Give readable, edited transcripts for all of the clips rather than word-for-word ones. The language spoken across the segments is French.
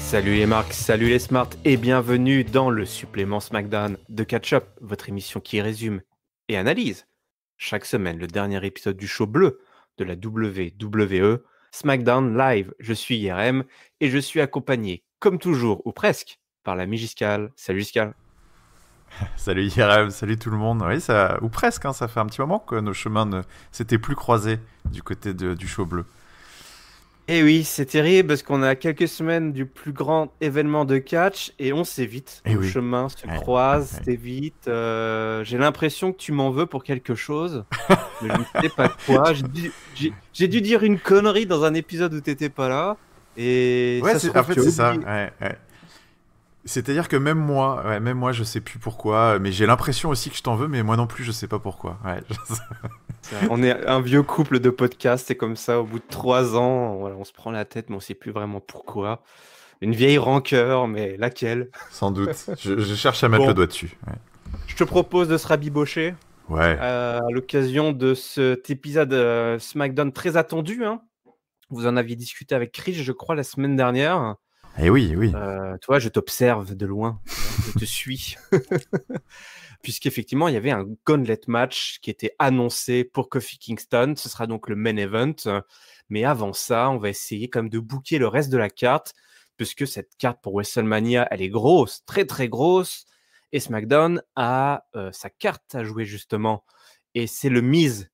Salut les marques, salut les smarts et bienvenue dans le supplément SmackDown de Catch Up, votre émission qui résume et analyse chaque semaine le dernier épisode du show bleu de la WWE SmackDown Live. Je suis IRM et je suis accompagné, comme toujours ou presque, par l'ami Giscal. Salut Giscal. Salut IRM, salut tout le monde. Oui, ça, ou presque, hein, ça fait un petit moment que nos chemins ne s'étaient plus croisés du côté du show bleu. Et oui, c'est terrible parce qu'on a quelques semaines du plus grand événement de catch et on s'évite. Nos chemins se croisent, t'évites. J'ai l'impression que tu m'en veux pour quelque chose, mais je ne sais pas quoi. J'ai dû dire une connerie dans un épisode où t'étais pas là. Et ouais, ça en fait, c'est ça. Ouais. C'est-à-dire que même moi, je sais plus pourquoi, mais j'ai l'impression aussi que je t'en veux, mais moi non plus, je sais pas pourquoi. Ouais, on est un vieux couple de podcasts, c'est comme ça, au bout de 3 ans, voilà, on se prend la tête, mais on sait plus vraiment pourquoi. Une vieille rancœur, mais laquelle? Sans doute. Je cherche à mettre le doigt dessus. Ouais. Je te propose de se rabibocher. Ouais. À l'occasion de cet épisode SmackDown très attendu. Hein. Vous en aviez discuté avec Chris, je crois, la semaine dernière. Eh oui. Toi, je t'observe de loin, je te suis. Puisqu'effectivement, il y avait un gauntlet match qui était annoncé pour Kofi Kingston. Ce sera donc le main event. Mais avant ça, on va essayer quand même de booker le reste de la carte, puisque cette carte pour WrestleMania, elle est grosse, très très grosse. Et SmackDown a sa carte à jouer justement. Et c'est le Miz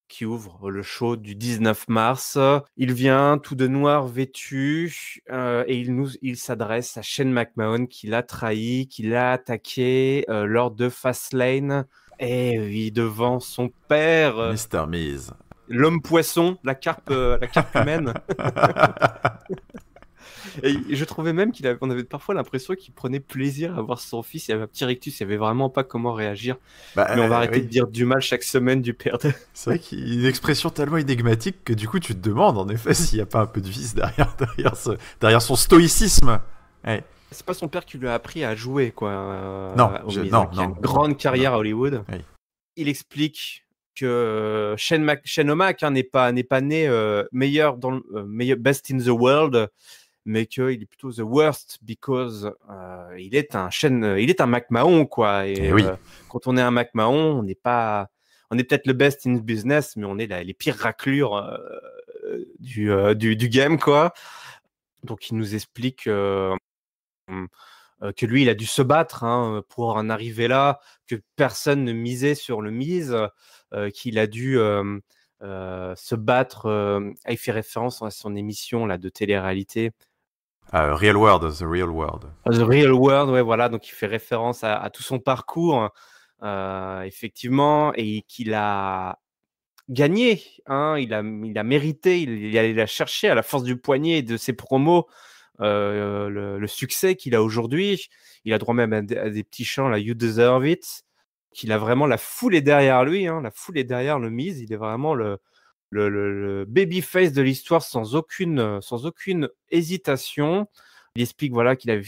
qui ouvre le show du 19 mars. Il vient tout de noir vêtu et il s'adresse à Shane McMahon qui l'a trahi, qui l'a attaqué lors de Fastlane. Et oui, devant son père. Mr. Miz. L'homme poisson, la carpe humaine. Et je trouvais même qu'on avait parfois l'impression qu'il prenait plaisir à voir son fils. Il y avait un petit rictus, il savait vraiment pas comment réagir. Mais on va arrêter de dire du mal chaque semaine du père de... C'est vrai qu'il y a une expression tellement énigmatique que du coup tu te demandes en effet s'il n'y a pas un peu de vice derrière son stoïcisme. Ouais. C'est pas son père qui lui a appris à jouer, quoi. Non, il a une grande carrière à Hollywood. Oui. Il explique que Shane O'Mac n'est pas né meilleur best in the world, mais qu'il est plutôt the worst because il est un McMahon, quoi. Et oui. Quand on est un McMahon, on est peut-être le best in business, mais on est les pires raclures du game, quoi. Donc il nous explique que lui, il a dû se battre pour en arriver là, que personne ne misait sur le Miz, qu'il a dû se battre. Il fait référence à son émission là, de télé-réalité. Real World, The Real World. The Real World, ouais, voilà. Donc, il fait référence à tout son parcours, effectivement, et qu'il a gagné. Il a mérité, il allait la chercher à la force du poignet et de ses promos. Le succès qu'il a aujourd'hui, il a droit même à des petits chants, là, You Deserve It, qu'il a vraiment la foule est derrière lui, la foule est derrière le Miz, il est vraiment le babyface de l'histoire sans aucune hésitation. Il explique voilà, qu'il avait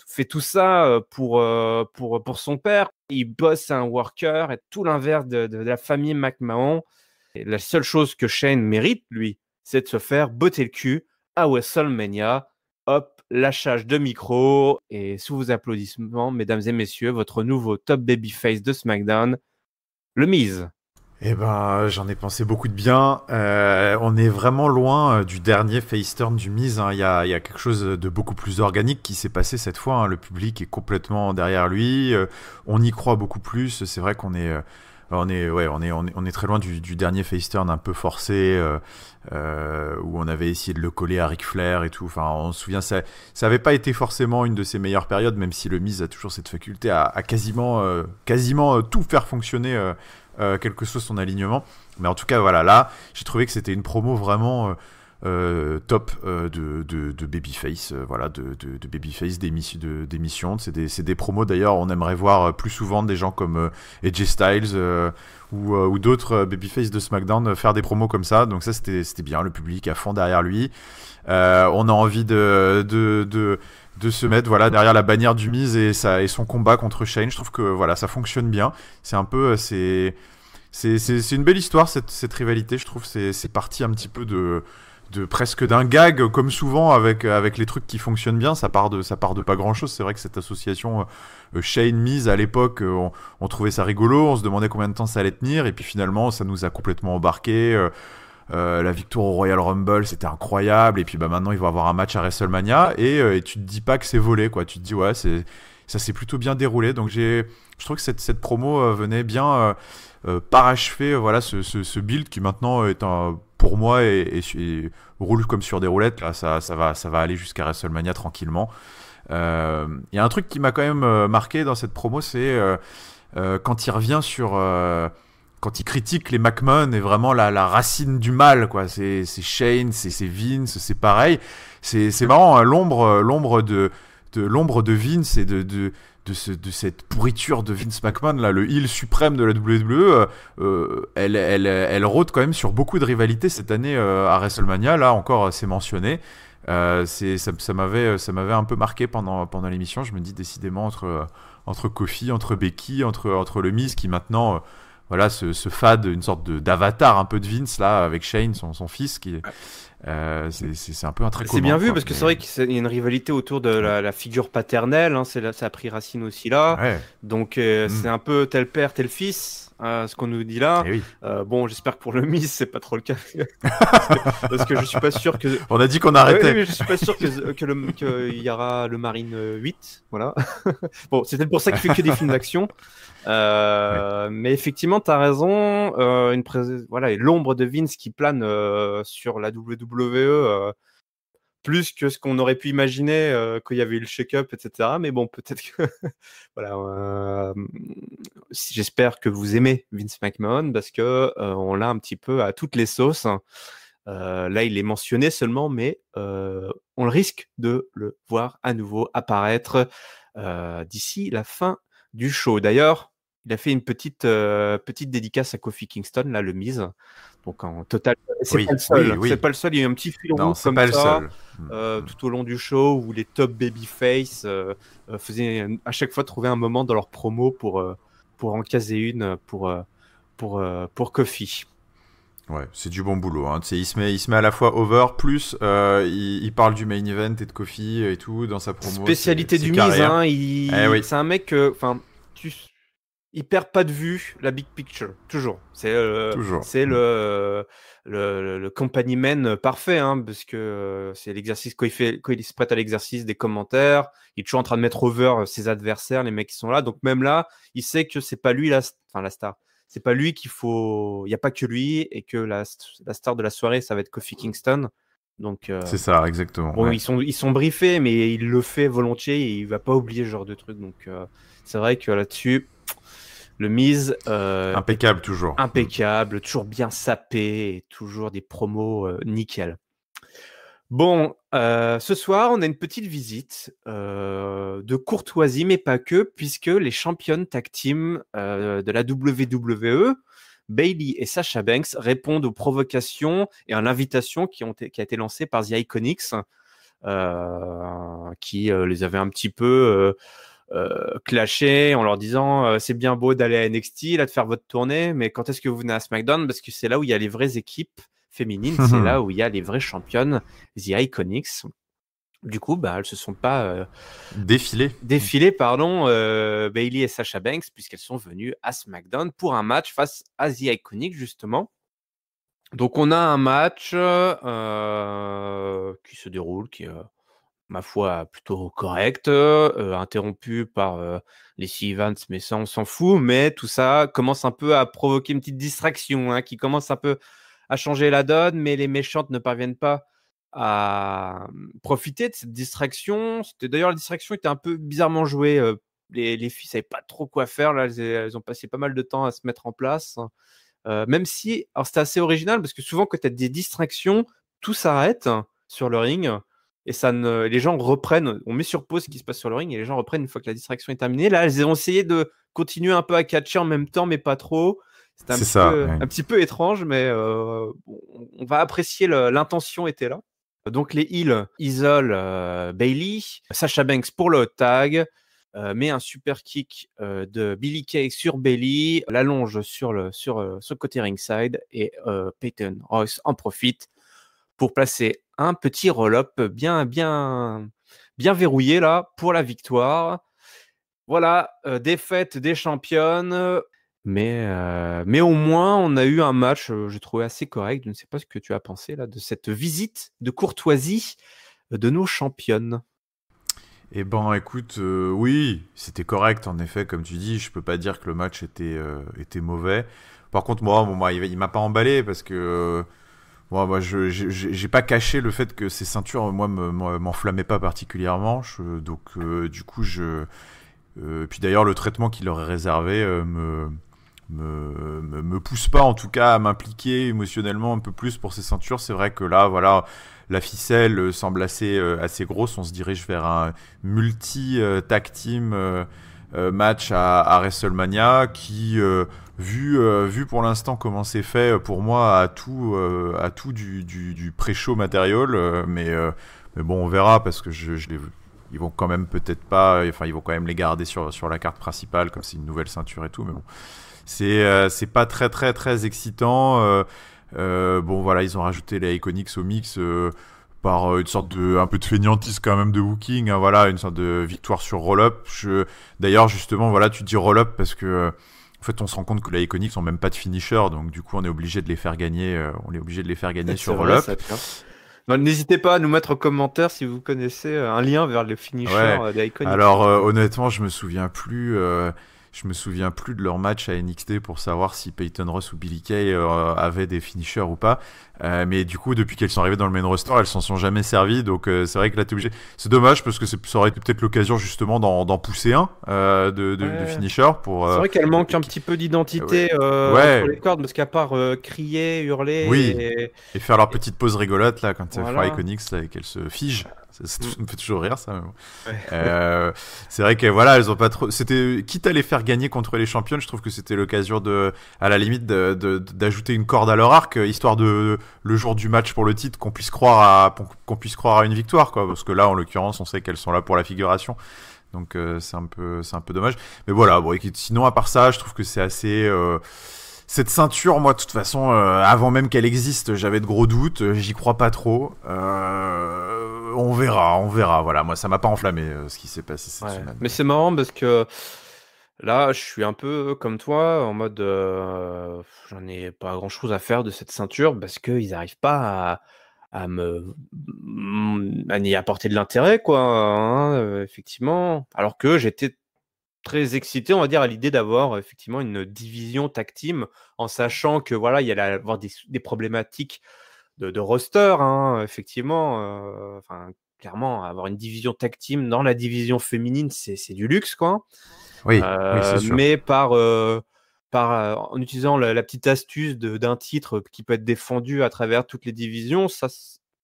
fait tout ça pour son père. Il bosse un worker, et tout l'inverse de la famille McMahon. Et la seule chose que Shane mérite, lui, c'est de se faire botter le cul à WrestleMania. Hop, lâchage de micro, et sous vos applaudissements, mesdames et messieurs, votre nouveau top babyface de SmackDown, le Miz. Eh ben, j'en ai pensé beaucoup de bien. On est vraiment loin du dernier face turn du Miz. Il y a quelque chose de beaucoup plus organique qui s'est passé cette fois. Le public est complètement derrière lui. On y croit beaucoup plus. C'est vrai qu'on est... On est très loin du dernier face turn un peu forcé où on avait essayé de le coller à Ric Flair et tout. Enfin, on se souvient, ça avait pas été forcément une de ses meilleures périodes, même si le Miz a toujours cette faculté à quasiment tout faire fonctionner, quel que soit son alignement. Mais en tout cas, voilà, là, j'ai trouvé que c'était une promo vraiment top de babyface, voilà, de babyface d'émission. C'est des promos d'ailleurs, on aimerait voir plus souvent des gens comme AJ Styles ou d'autres babyface de SmackDown faire des promos comme ça. Donc ça c'était bien, le public à fond derrière lui. On a envie de se mettre voilà derrière la bannière du Miz et son combat contre Shane. Je trouve que voilà, ça fonctionne bien. C'est un peu c'est une belle histoire cette rivalité. Je trouve c'est parti un petit peu presque d'un gag, comme souvent avec les trucs qui fonctionnent bien. Ça part de pas grand chose. C'est vrai que cette association Shane Miz à l'époque, on trouvait ça rigolo, on se demandait combien de temps ça allait tenir, et puis finalement ça nous a complètement embarqué. La victoire au Royal Rumble, c'était incroyable, et puis maintenant ils vont avoir un match à WrestleMania, et tu te dis pas que c'est volé, quoi. Tu te dis ouais, ça s'est plutôt bien déroulé. Donc je trouve que cette promo venait bien parachever voilà ce build qui maintenant est pour moi et roule comme sur des roulettes. Là, ça va aller jusqu'à WrestleMania tranquillement. Il y a un truc qui m'a quand même marqué dans cette promo, c'est quand il revient sur quand il critique les McMahon et vraiment la racine du mal, quoi. C'est Shane, c'est Vince, c'est pareil. C'est marrant, hein, l'ombre de Vince et de cette pourriture de Vince McMahon, là, le heel suprême de la WWE, elle rôde quand même sur beaucoup de rivalités cette année à WrestleMania. Là encore, c'est mentionné. Ça m'avait un peu marqué pendant l'émission. Je me dis décidément entre Kofi, entre Becky, entre le Miz qui maintenant voilà se fade une sorte d'avatar un peu de Vince là avec Shane, son fils qui c'est un peu un trait commun. C'est bien vu, quoi, parce que c'est vrai qu'il y a une rivalité autour de la figure paternelle, hein, ça a pris racine aussi là. Ouais. Donc c'est un peu tel père, tel fils, ce qu'on nous dit là. Eh oui. Bon, j'espère que pour le Miz, c'est pas trop le cas. parce que je suis pas sûr que. On a dit qu'on arrêtait. Oui, mais je suis pas sûr qu'il y aura le Marine 8. Voilà. Bon, c'est peut-être pour ça qu'il fait que des films d'action. Mais effectivement, tu as raison. Voilà, et l'ombre de Vince qui plane sur la WWE, plus que ce qu'on aurait pu imaginer qu'il y avait eu le shake-up, etc. Mais bon, peut-être que voilà. J'espère que vous aimez Vince McMahon parce que on l'a un petit peu à toutes les sauces. Là, il est mentionné seulement, mais on le risque de le voir à nouveau apparaître d'ici la fin du show. D'ailleurs, il a fait une petite dédicace à Kofi Kingston, là, le Miz. Donc en total, c'est pas le seul. Oui. C'est pas le seul. Il y a eu un petit fil rouge comme pas ça le seul. tout au long du show où les top babyface faisaient à chaque fois trouver un moment dans leur promo pour en caser une pour Kofi. Ouais, c'est du bon boulot. Hein. Il se met à la fois over, plus il parle du main event et de Kofi et tout dans sa promo. Spécialité du Miz, hein, c'est un mec, il perd pas de vue la big picture, toujours. C'est le company man parfait, hein, parce que c'est l'exercice quand il se prête à l'exercice des commentaires, il est toujours en train de mettre over ses adversaires, les mecs qui sont là. Donc même là, il sait que c'est pas lui la star. C'est pas lui qu'il faut. Il y a pas que lui et que la star de la soirée, ça va être Kofi Kingston. Donc c'est ça, exactement. Bon, ils sont briefés, mais il le fait volontiers et il va pas oublier ce genre de truc. Donc c'est vrai que là-dessus, le Miz impeccable toujours. Impeccable, toujours bien sapé, et toujours des promos nickel. Bon, ce soir, on a une petite visite de courtoisie, mais pas que, puisque les championnes tag team de la WWE, Bayley et Sasha Banks, répondent aux provocations et à l'invitation qui a été lancée par The Iconics, qui les avait un petit peu clashés en leur disant c'est bien beau d'aller à NXT, là, de faire votre tournée, mais quand est-ce que vous venez à SmackDown? Parce que c'est là où il y a les vraies équipes féminines, c'est là où il y a les vraies championnes, The Iconics. Du coup, elles se sont pas défilées, Bayley et Sasha Banks, puisqu'elles sont venues à SmackDown pour un match face à The Iconics, justement. Donc, on a un match qui se déroule, qui est, ma foi, plutôt correct, interrompu par les Evans, mais ça, on s'en fout. Mais tout ça commence un peu à provoquer une petite distraction, hein, qui commence un peu à changer la donne, mais les méchantes ne parviennent pas à profiter de cette distraction. D'ailleurs, la distraction était un peu bizarrement jouée. Les filles ne savaient pas trop quoi faire. Là, elles ont passé pas mal de temps à se mettre en place. Même si, alors c'était assez original, parce que souvent, quand tu as des distractions, tout s'arrête sur le ring. Et les gens reprennent, on met sur pause ce qui se passe sur le ring, et les gens reprennent une fois que la distraction est terminée. Là, elles ont essayé de continuer un peu à catcher en même temps, mais pas trop. C'était un petit peu étrange, mais on va apprécier l'intention était là. Donc les heels isolent Bayley, Sasha Banks pour le hot tag, met un super kick de Billie Kay sur Bayley, l'allonge sur le côté ringside, et Peyton Royce en profite pour placer un petit roll-up bien verrouillé là pour la victoire. Voilà, défaite des championnes, mais au moins on a eu un match, j'ai trouvé assez correct. Je ne sais pas ce que tu as pensé là de cette visite de courtoisie de nos championnes. Eh ben, écoute, oui, c'était correct en effet, comme tu dis. Je peux pas dire que le match était mauvais. Par contre, moi, il m'a pas emballé parce que moi, j'ai pas caché le fait que ces ceintures, moi, m'enflammaient pas particulièrement. Donc, du coup, puis d'ailleurs, le traitement qu'il leur est réservé me pousse pas, en tout cas, à m'impliquer émotionnellement un peu plus pour ces ceintures. C'est vrai que là, voilà, la ficelle semble assez grosse. On se dirige vers un multi-tag team match à WrestleMania qui, vu pour l'instant comment c'est fait, pour moi, a tout du pré-show matériel. Mais bon, on verra parce que ils vont quand même peut-être pas, enfin ils vont quand même les garder sur la carte principale comme c'est une nouvelle ceinture et tout. Mais bon, c'est pas très excitant. Bon voilà, ils ont rajouté les Iconics au mix par une sorte un peu de fainéantise quand même de booking, hein, voilà, une sorte de victoire sur roll-up. D'ailleurs justement, voilà, tu dis roll-up parce que en fait on se rend compte que les Iconics ont même pas de finisher, donc du coup on est obligé de les faire gagner, sur roll-up. N'hésitez pas à nous mettre en commentaire si vous connaissez un lien vers le finisher des Iconics. Alors honnêtement, je me souviens plus de leur match à NXT pour savoir si Peyton Ross ou Billie Kay avaient des finishers ou pas. Mais du coup, depuis qu'elles sont arrivées dans le main roster, elles s'en sont jamais servies. Donc c'est vrai que là, t'es obligé. C'est dommage parce que ça aurait été peut-être l'occasion justement d'en pousser un de finisher. C'est vrai qu'elle manque un petit peu d'identité entre les cordes parce qu'à part crier, hurler et faire leur petite pause rigolote là quand elles font Iconics là, et qu'elles se figent. Ça me fait toujours rire ça. C'est vrai que voilà, elles ont pas trop. C'était quitte à les faire gagner contre les championnes, je trouve que c'était l'occasion à la limite d'ajouter une corde à leur arc, histoire de le jour du match pour le titre qu'on puisse croire à une victoire, quoi. Parce que là, en l'occurrence, on sait qu'elles sont là pour la figuration. Donc c'est un peu dommage. Mais voilà, bon, sinon à part ça, je trouve que c'est assez. Cette ceinture, moi, de toute façon, avant même qu'elle existe, j'avais de gros doutes. J'y crois pas trop. On verra. Voilà, moi, ça m'a pas enflammé ce qui s'est passé cette semaine. Mais c'est marrant parce que là, je suis un peu comme toi, en mode j'en ai pas grand-chose à faire de cette ceinture parce qu'ils n'arrivent pas à y apporter de l'intérêt, quoi. Hein, effectivement. Alors que j'étais très excité, on va dire, à l'idée d'avoir effectivement une division tag team, en sachant que voilà, il y allait avoir des problématiques de roster, hein, effectivement. Clairement, avoir une division tag team dans la division féminine, c'est du luxe, quoi. Oui, c'est sûr. Mais en utilisant la petite astuce d'un titre qui peut être défendu à travers toutes les divisions, ça,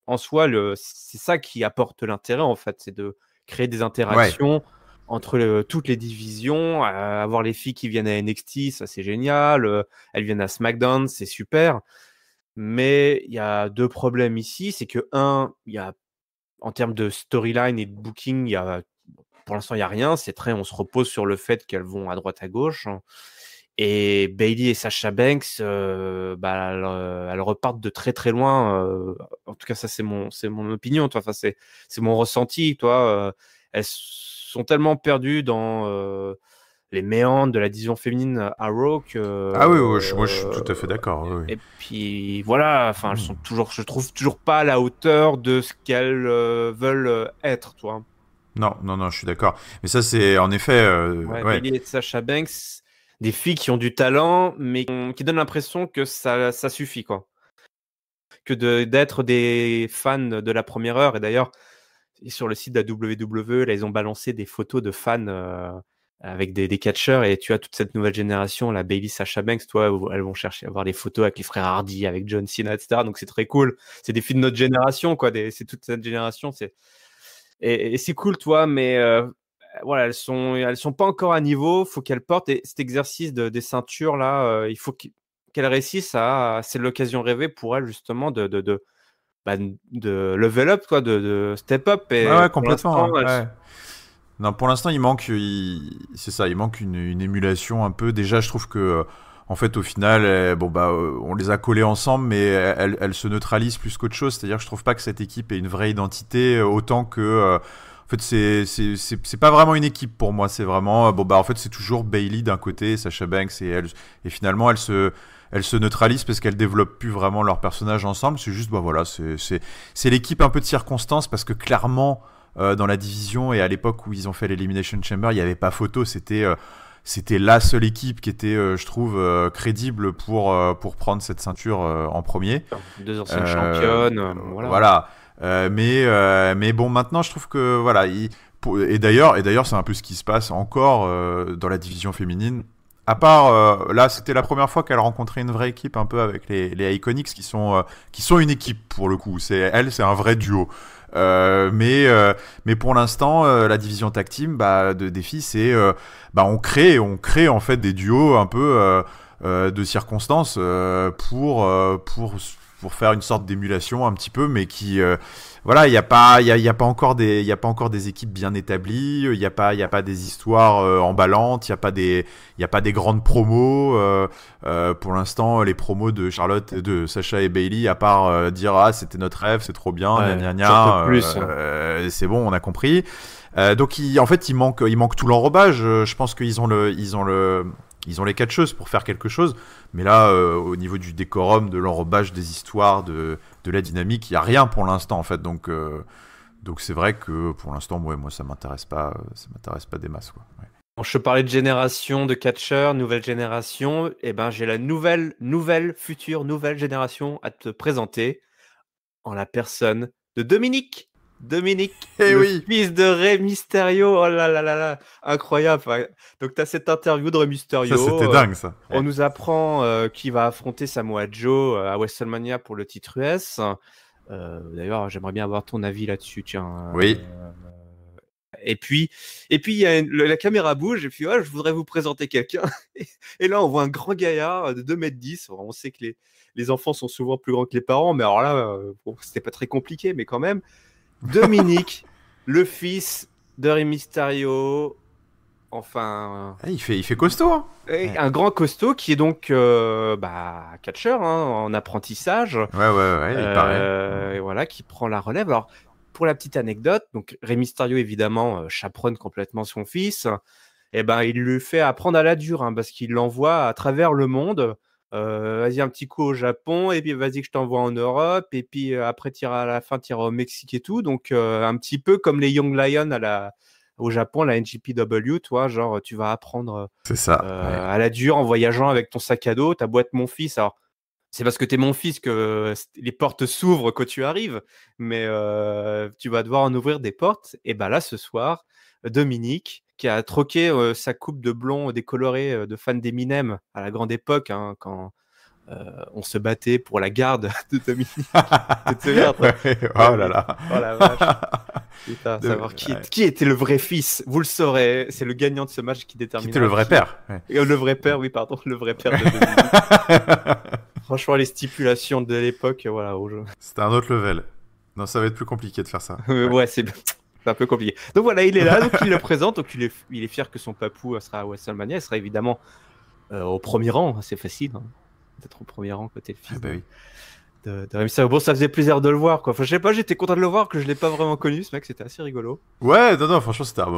en soi, c'est ça qui apporte l'intérêt, en fait, c'est de créer des interactions entre toutes les divisions, avoir les filles qui viennent à NXT, ça c'est génial, elles viennent à SmackDown, c'est super. Mais il y a deux problèmes ici, c'est que il y a en termes de storyline et de booking, pour l'instant il y a rien, on se repose sur le fait qu'elles vont à droite à gauche. Et Bayley et Sasha Banks, elles repartent de très très loin. En tout cas, ça c'est mon opinion, toi. Enfin, c'est mon ressenti, toi. Elles sont tellement perdues dans les méandres de la division féminine à Raw que. Ah oui, moi je suis tout à fait d'accord. Oui. Et puis voilà, enfin, elles sont je trouve toujours pas à la hauteur de ce qu'elles veulent être, toi. Non, je suis d'accord. Mais ça, c'est en effet. Bayley et Sasha Banks, des filles qui ont du talent, mais qui donnent l'impression que ça suffit, quoi. Que d'être des fans de la première heure. Et d'ailleurs, sur le site de la WWE, là, ils ont balancé des photos de fans avec des catcheurs, et tu as toute cette nouvelle génération, la Bayley, Sasha Banks, toi, où elles vont chercher à voir des photos avec les frères Hardy, avec John Cena, etc. Donc c'est très cool. C'est des filles de notre génération, quoi. C'est toute cette génération. Et c'est cool, toi, mais voilà, elles sont pas encore à niveau. Faut qu'elles portent, et cet exercice des ceintures là, il faut qu'elles réussissent c'est l'occasion rêvée pour elles justement de level up, quoi, de step up. Et complètement. Non, pour l'instant, il manque une émulation un peu. Déjà, je trouve que en fait, au final, on les a collés ensemble, mais elles se neutralisent plus qu'autre chose. C'est-à-dire que je trouve pas que cette équipe ait une vraie identité autant que. En fait, c'est pas vraiment une équipe pour moi. C'est vraiment en fait, c'est toujours Bayley d'un côté, Sasha Banks et finalement elles se neutralisent parce qu'elles développent plus vraiment leur personnage ensemble. C'est juste c'est l'équipe un peu de circonstance parce que clairement dans la division et à l'époque où ils ont fait l'Elimination Chamber, il y avait pas photo. C'était la seule équipe qui était, je trouve, crédible pour prendre cette ceinture en premier. 2 anciennes championnes, voilà. Voilà. Mais bon, maintenant, je trouve que voilà. Et d'ailleurs, c'est un peu ce qui se passe encore dans la division féminine. À part là, c'était la première fois qu'elle rencontrait une vraie équipe, un peu avec les Iconics qui sont une équipe pour le coup. C'est un vrai duo. Mais pour l'instant, la division tag team des filles, c'est on crée en fait des duos un peu de circonstances pour faire une sorte d'émulation un petit peu, mais qui voilà, il y a pas encore des équipes bien établies, il y a pas des histoires emballantes, il y a pas des grandes promos pour l'instant. Les promos de Charlotte, de Sasha et Bayley, à part dire c'était notre rêve, c'est trop bien, c'est bon, on a compris. Donc en fait il manque tout l'enrobage. Je pense qu'ils ont les catcheuses pour faire quelque chose, mais là, au niveau du décorum, de l'enrobage des histoires, de la dynamique, il n'y a rien pour l'instant, en fait. Donc c'est vrai que pour l'instant, moi, ça m'intéresse pas des masses, quoi. Ouais. Quand je parlais de génération de catcheurs, nouvelle génération, j'ai la future nouvelle génération à te présenter en la personne de Dominique, fils de Rey Mysterio. Oh là là là là, incroyable. Donc tu as cette interview de Rey Mysterio. Ça, c'était dingue, ça. On nous apprend qu'il va affronter Samoa Joe à WrestleMania pour le titre US. D'ailleurs, j'aimerais bien avoir ton avis là-dessus, tiens. Oui. Et puis il y a la caméra bouge et puis je voudrais vous présenter quelqu'un. Et là, on voit un grand gaillard de 2,10 m. On sait que les enfants sont souvent plus grands que les parents, mais alors là, c'était pas très compliqué, mais quand même. Dominique, le fils de Rey Mysterio, enfin... il fait costaud, hein. Un grand costaud qui est donc catcheur en apprentissage. Ouais, il paraît. Et voilà, qui prend la relève. Alors, pour la petite anecdote, donc Rey Mysterio, évidemment, chaperonne complètement son fils. Il lui fait apprendre à la dure, parce qu'il l'envoie à travers le monde. Vas-y, un petit coup au Japon, et puis vas-y que je t'envoie en Europe, et puis après à la fin t'iras au Mexique et tout. Donc un petit peu comme les Young Lions au Japon, la NJPW, toi, genre tu vas apprendre c'est ça, à la dure en voyageant avec ton sac à dos, ta boîte mon fils. Alors c'est parce que t'es mon fils que les portes s'ouvrent quand tu arrives, mais tu vas devoir en ouvrir des portes. Et là ce soir, Dominique, qui a troqué sa coupe de blond décoloré de fan d'Eminem à la grande époque, quand on se battait pour la garde de Dominique. Tu te souviens, toi ? Oh là là. Oh la vache. Putain, savoir qui était le vrai fils, vous le saurez. C'est le gagnant de ce match qui détermine. Qui était le vrai père. Le vrai père, oui, pardon, le vrai père de Dominique. Franchement, les stipulations de l'époque, voilà, au jeu. C'était un autre level. Non, ça va être plus compliqué de faire ça. Ouais, c'est un peu compliqué. Donc voilà, il est là, donc il le présente, donc il est fier que son papou sera à WrestleMania. Il sera évidemment au premier rang, c'est facile, d'être au premier rang côté le fils. Oui. De Rey Mysterio. Bon, ça faisait plaisir de le voir, quoi. Enfin, je sais pas, j'étais content de le voir, que je l'ai pas vraiment connu, ce mec, c'était assez rigolo. Ouais, non, franchement, c'était un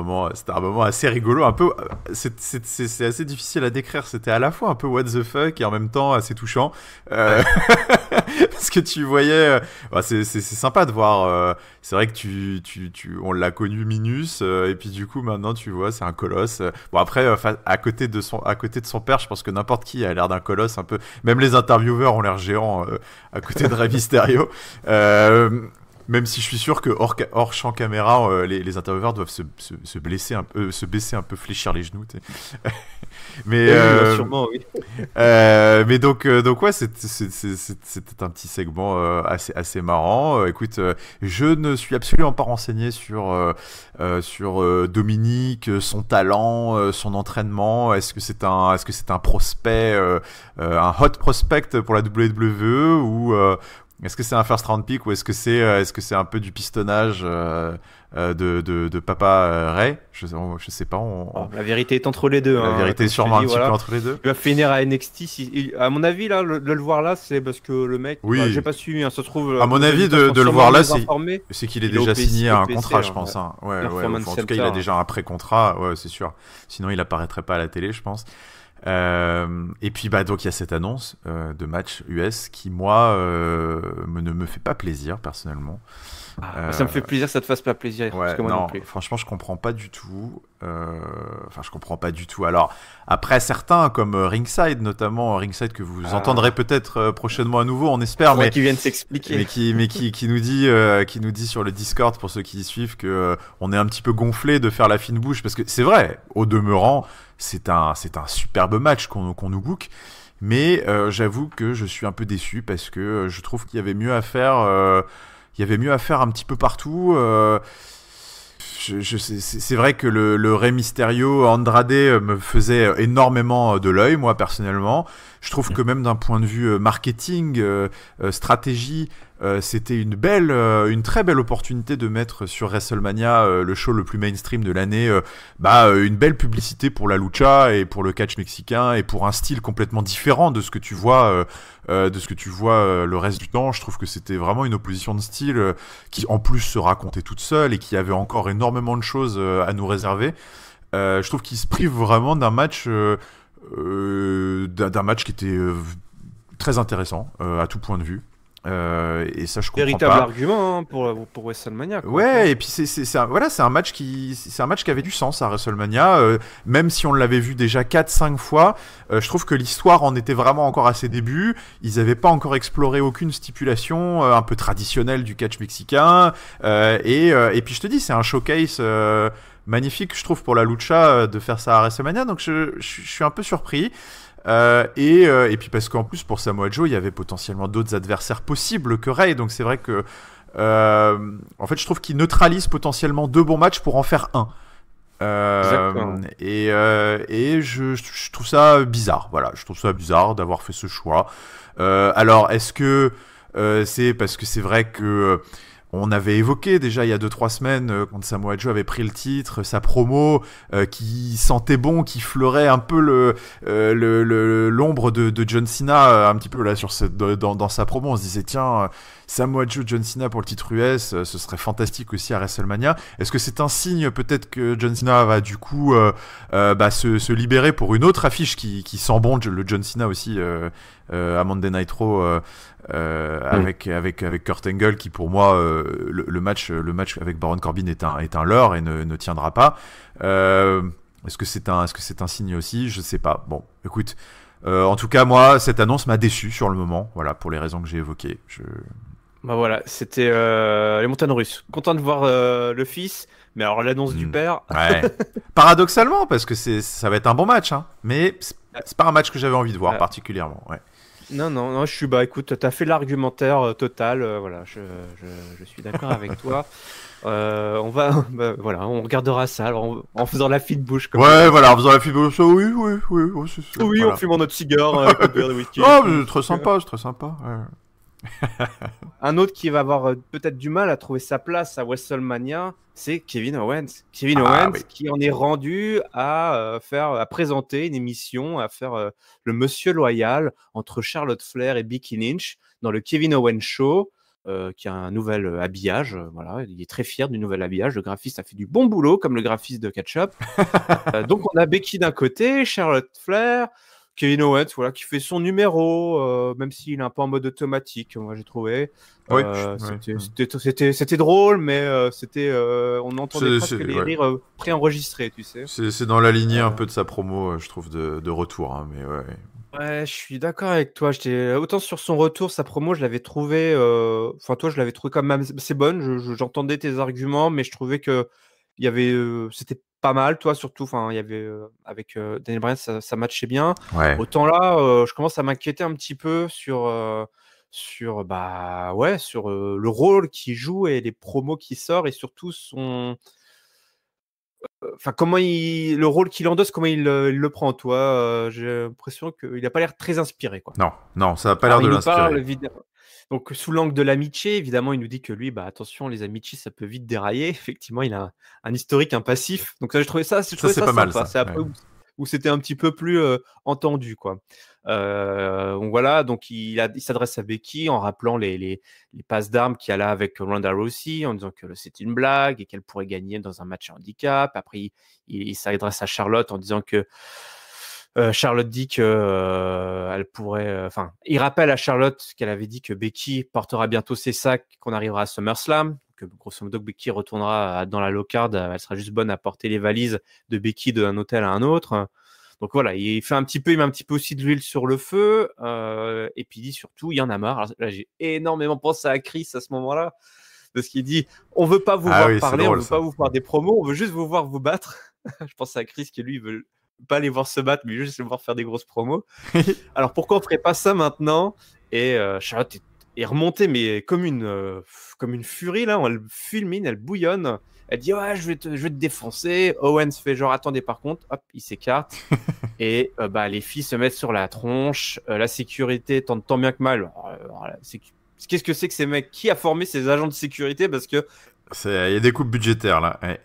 moment assez rigolo, un peu. C'est assez difficile à décrire. C'était à la fois un peu what the fuck et en même temps assez touchant, parce que tu voyais. C'est sympa de voir. C'est vrai que on l'a connu Minus, et puis du coup maintenant tu vois, c'est un colosse. Bon après, à côté de son père, je pense que n'importe qui a l'air d'un colosse un peu. Même les intervieweurs ont l'air géants à côté de Rey Mysterio. Même si je suis sûr que hors champ caméra, les intervieweurs doivent se blesser un peu, se baisser un peu, fléchir les genoux. Mais sûrement, oui. Mais donc ouais, c'était un petit segment assez marrant. Écoute, je ne suis absolument pas renseigné sur Dominique, son talent, son entraînement. Est-ce que c'est un prospect, un hot prospect pour la WWE, Est-ce que c'est un first round pick ou est-ce que c'est un peu du pistonnage de papa Ray? Je sais pas. La vérité est entre les deux. La Hein, vérité est comme je te sûrement un dis, petit peu voilà. entre les deux. Il va finir à NXT. À mon avis, là, de le voir là, c'est parce que le mec, bah, j'ai Oui. pas suivi. Hein, ça se trouve, À mon nos avis, auditeurs sont de le sûrement voir là, mieux informés. c'est qu'il est Il est au déjà signé à un PC, contrat, je hein, pense. Hein. Ouais, Performance en tout cas, il Center. a déjà un pré-contrat, ouais, c'est sûr. Sinon, il apparaîtrait pas à la télé, je pense. Et puis, bah, donc, il y a cette annonce de match US qui, moi, ne me fait pas plaisir, personnellement. Ça me fait plaisir que ça te fasse pas plaisir, parce Ouais, que moi non non, plus. franchement, je comprends pas du tout. Enfin, je comprends pas du tout. Alors, après, certains, comme Ringside, notamment, Ringside que vous entendrez peut-être prochainement à nouveau, on espère, mais qui viennent s'expliquer. qui nous dit sur le Discord, pour ceux qui y suivent, que on est un petit peu gonflé de faire la fine bouche, parce que c'est vrai, au demeurant, c'est un superbe match qu'on nous book. Mais j'avoue que je suis un peu déçu parce que je trouve qu'il y avait mieux à faire. Il y avait mieux à faire un petit peu partout. C'est vrai que le Rey Mysterio Andrade me faisait énormément de l'œil, moi personnellement. Je trouve que même d'un point de vue marketing, stratégie, c'était une très belle opportunité de mettre sur WrestleMania, le show le plus mainstream de l'année, une belle publicité pour la lucha et pour le catch mexicain et pour un style complètement différent de ce que tu vois, le reste du temps. Je trouve que c'était vraiment une opposition de style qui en plus se racontait toute seule et qui avait encore énormément de choses à nous réserver. Je trouve qu'il se prive vraiment d'un match qui était très intéressant à tout point de vue. Et ça, je comprends Véritable pas. argument, hein, pour WrestleMania, quoi. Ouais, et puis c'est un match qui avait du sens à WrestleMania, même si on l'avait vu déjà 4-5 fois. Je trouve que l'histoire en était vraiment encore à ses débuts. Ils n'avaient pas encore exploré aucune stipulation un peu traditionnelle du catch mexicain. Et puis je te dis, c'est un showcase magnifique, je trouve, pour la lucha de faire ça à WrestleMania. Donc je suis un peu surpris. Et puis parce qu'en plus pour Samoa Joe il y avait potentiellement d'autres adversaires possibles que Rey, donc c'est vrai que en fait je trouve qu'il neutralise potentiellement 2 bons matchs pour en faire un. Et je trouve ça bizarre, voilà, je trouve ça bizarre d'avoir fait ce choix. Alors est-ce que c'est parce que c'est vrai que on avait évoqué déjà il y a 2-3 semaines quand Samoa Joe avait pris le titre, sa promo qui sentait bon, qui fleurait un peu l'ombre de John Cena un petit peu là dans sa promo. On se disait tiens, Samoa Joe, John Cena pour le titre US, ce serait fantastique aussi à WrestleMania. Est-ce que c'est un signe peut-être que John Cena va du coup se libérer pour une autre affiche qui sent bon, le John Cena aussi à Monday Night Raw avec Kurt Angle qui pour moi le match avec Baron Corbin est un leurre et ne tiendra pas. Est-ce que c'est un signe aussi? Je sais pas. Bon, écoute, en tout cas moi cette annonce m'a déçu sur le moment. Voilà, pour les raisons que j'ai évoquées. Bah voilà, c'était les montagnes russes. Content de voir le fils, mais alors l'annonce du père. Ouais. Paradoxalement, parce que ça va être un bon match, hein. Mais c'est pas un match que j'avais envie de voir particulièrement. Ouais. Non, écoute, t'as fait l'argumentaire total, voilà, je suis d'accord avec toi. On regardera ça alors, en faisant la fine bouche. Ouais, voilà, en faisant la fine bouche, oui, c'est sûr. Oui, voilà. en fumant notre cigare avec notre verre de whisky. Oh, c'est très sympa, Ouais. Un autre qui va avoir peut-être du mal à trouver sa place à WrestleMania, c'est Kevin Owens. Kevin Owens qui en est rendu à présenter une émission, à faire le Monsieur Loyal entre Charlotte Flair et Becky Lynch dans le Kevin Owens Show, qui a un nouvel habillage. Voilà, il est très fier du nouvel habillage. Le graphiste a fait du bon boulot, comme le graphiste de Ketchup. Donc on a Becky d'un côté, Charlotte Flair. Kevin Owens, voilà, qui fait son numéro, même s'il est un peu en mode automatique, moi j'ai trouvé. Oui, c'était drôle, mais on entendait presque les rires préenregistrés, tu sais. C'est dans la lignée un peu de sa promo, je trouve, de retour, hein, mais ouais. Ouais, je suis d'accord avec toi. Autant sur son retour, sa promo, je l'avais trouvé. Enfin, toi, je l'avais trouvé quand même assez bonne. J'entendais tes arguments, mais je trouvais que c'était pas mal, toi, surtout. Enfin, il y avait avec Daniel Bryan, ça matchait bien. Ouais. Autant là, je commence à m'inquiéter un petit peu sur le rôle qu'il joue et les promos qu'il sort et surtout son. Enfin, le rôle qu'il endosse, comment il le prend, toi? J'ai l'impression qu'il n'a pas l'air très inspiré, quoi. Non, ça n'a pas l'air de l'inspirer. Donc sous l'angle de l'amitié, évidemment, il nous dit que lui, bah attention, les amitiés, ça peut vite dérailler. Effectivement, il a un historique, un passif. Donc ça, je trouvais ça Ça, c'est pas mal, sympa. ça. C'est après Ouais. où c'était un petit peu plus entendu, quoi. Donc voilà, donc il s'adresse à Becky en rappelant les passes d'armes qu'il y a là avec Ronda Rousey, en disant que c'était une blague et qu'elle pourrait gagner dans un match handicap. Après, il s'adresse à Charlotte en disant que Charlotte dit que elle pourrait. Enfin, il rappelle à Charlotte qu'elle avait dit que Becky portera bientôt ses sacs, qu'on arrivera à SummerSlam. Que grosso modo, Becky retournera dans la low-card. Elle sera juste bonne à porter les valises de Becky d'un hôtel à un autre. Donc voilà, il met un petit peu aussi de l'huile sur le feu. Et puis il dit surtout, il y en a marre. Alors, là, j'ai énormément pensé à Chris à ce moment-là. Parce qu'il dit, on veut pas vous voir parler, drôle, on veut ça. pas vous voir des promos, on veut juste vous voir vous battre. Je pense à Chris qui lui veut pas les voir se battre, mais juste les voir faire des grosses promos. Alors pourquoi on ferait pas ça maintenant? Et Charlotte est remontée, mais comme une furie là, elle fulmine, elle bouillonne. Elle dit ouais, je vais te défoncer. Owens fait genre attendez, par contre, hop, il s'écarte. Et les filles se mettent sur la tronche. La sécurité tente tant bien que mal. Qu'est-ce que c'est que ces mecs? Qui a formé ces agents de sécurité? Parce que il y a des coupes budgétaires là. Ouais.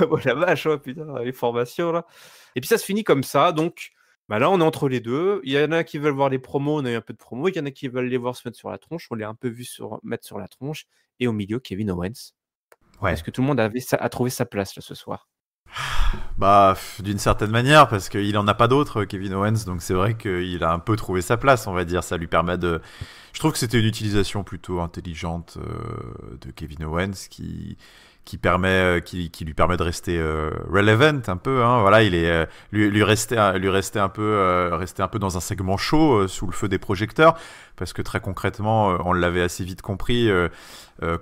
oh la vache, oh, putain, les formations là. Et puis ça se finit comme ça, donc là on est entre les deux. Il y en a qui veulent voir les promos, on a eu un peu de promos. Il y en a qui veulent les voir se mettre sur la tronche, on l'a un peu vu mettre sur la tronche. Et au milieu, Kevin Owens. Ouais. Est-ce que tout le monde a trouvé sa place là ce soir? Bah, d'une certaine manière, parce qu'il en a pas d'autres, Kevin Owens, donc c'est vrai qu'il a un peu trouvé sa place, on va dire. Ça lui permet de. Je trouve que c'était une utilisation plutôt intelligente de Kevin Owens qui lui permet de rester relevant un peu. Hein. Voilà, il est lui rester un peu dans un segment chaud sous le feu des projecteurs, parce que très concrètement, on l'avait assez vite compris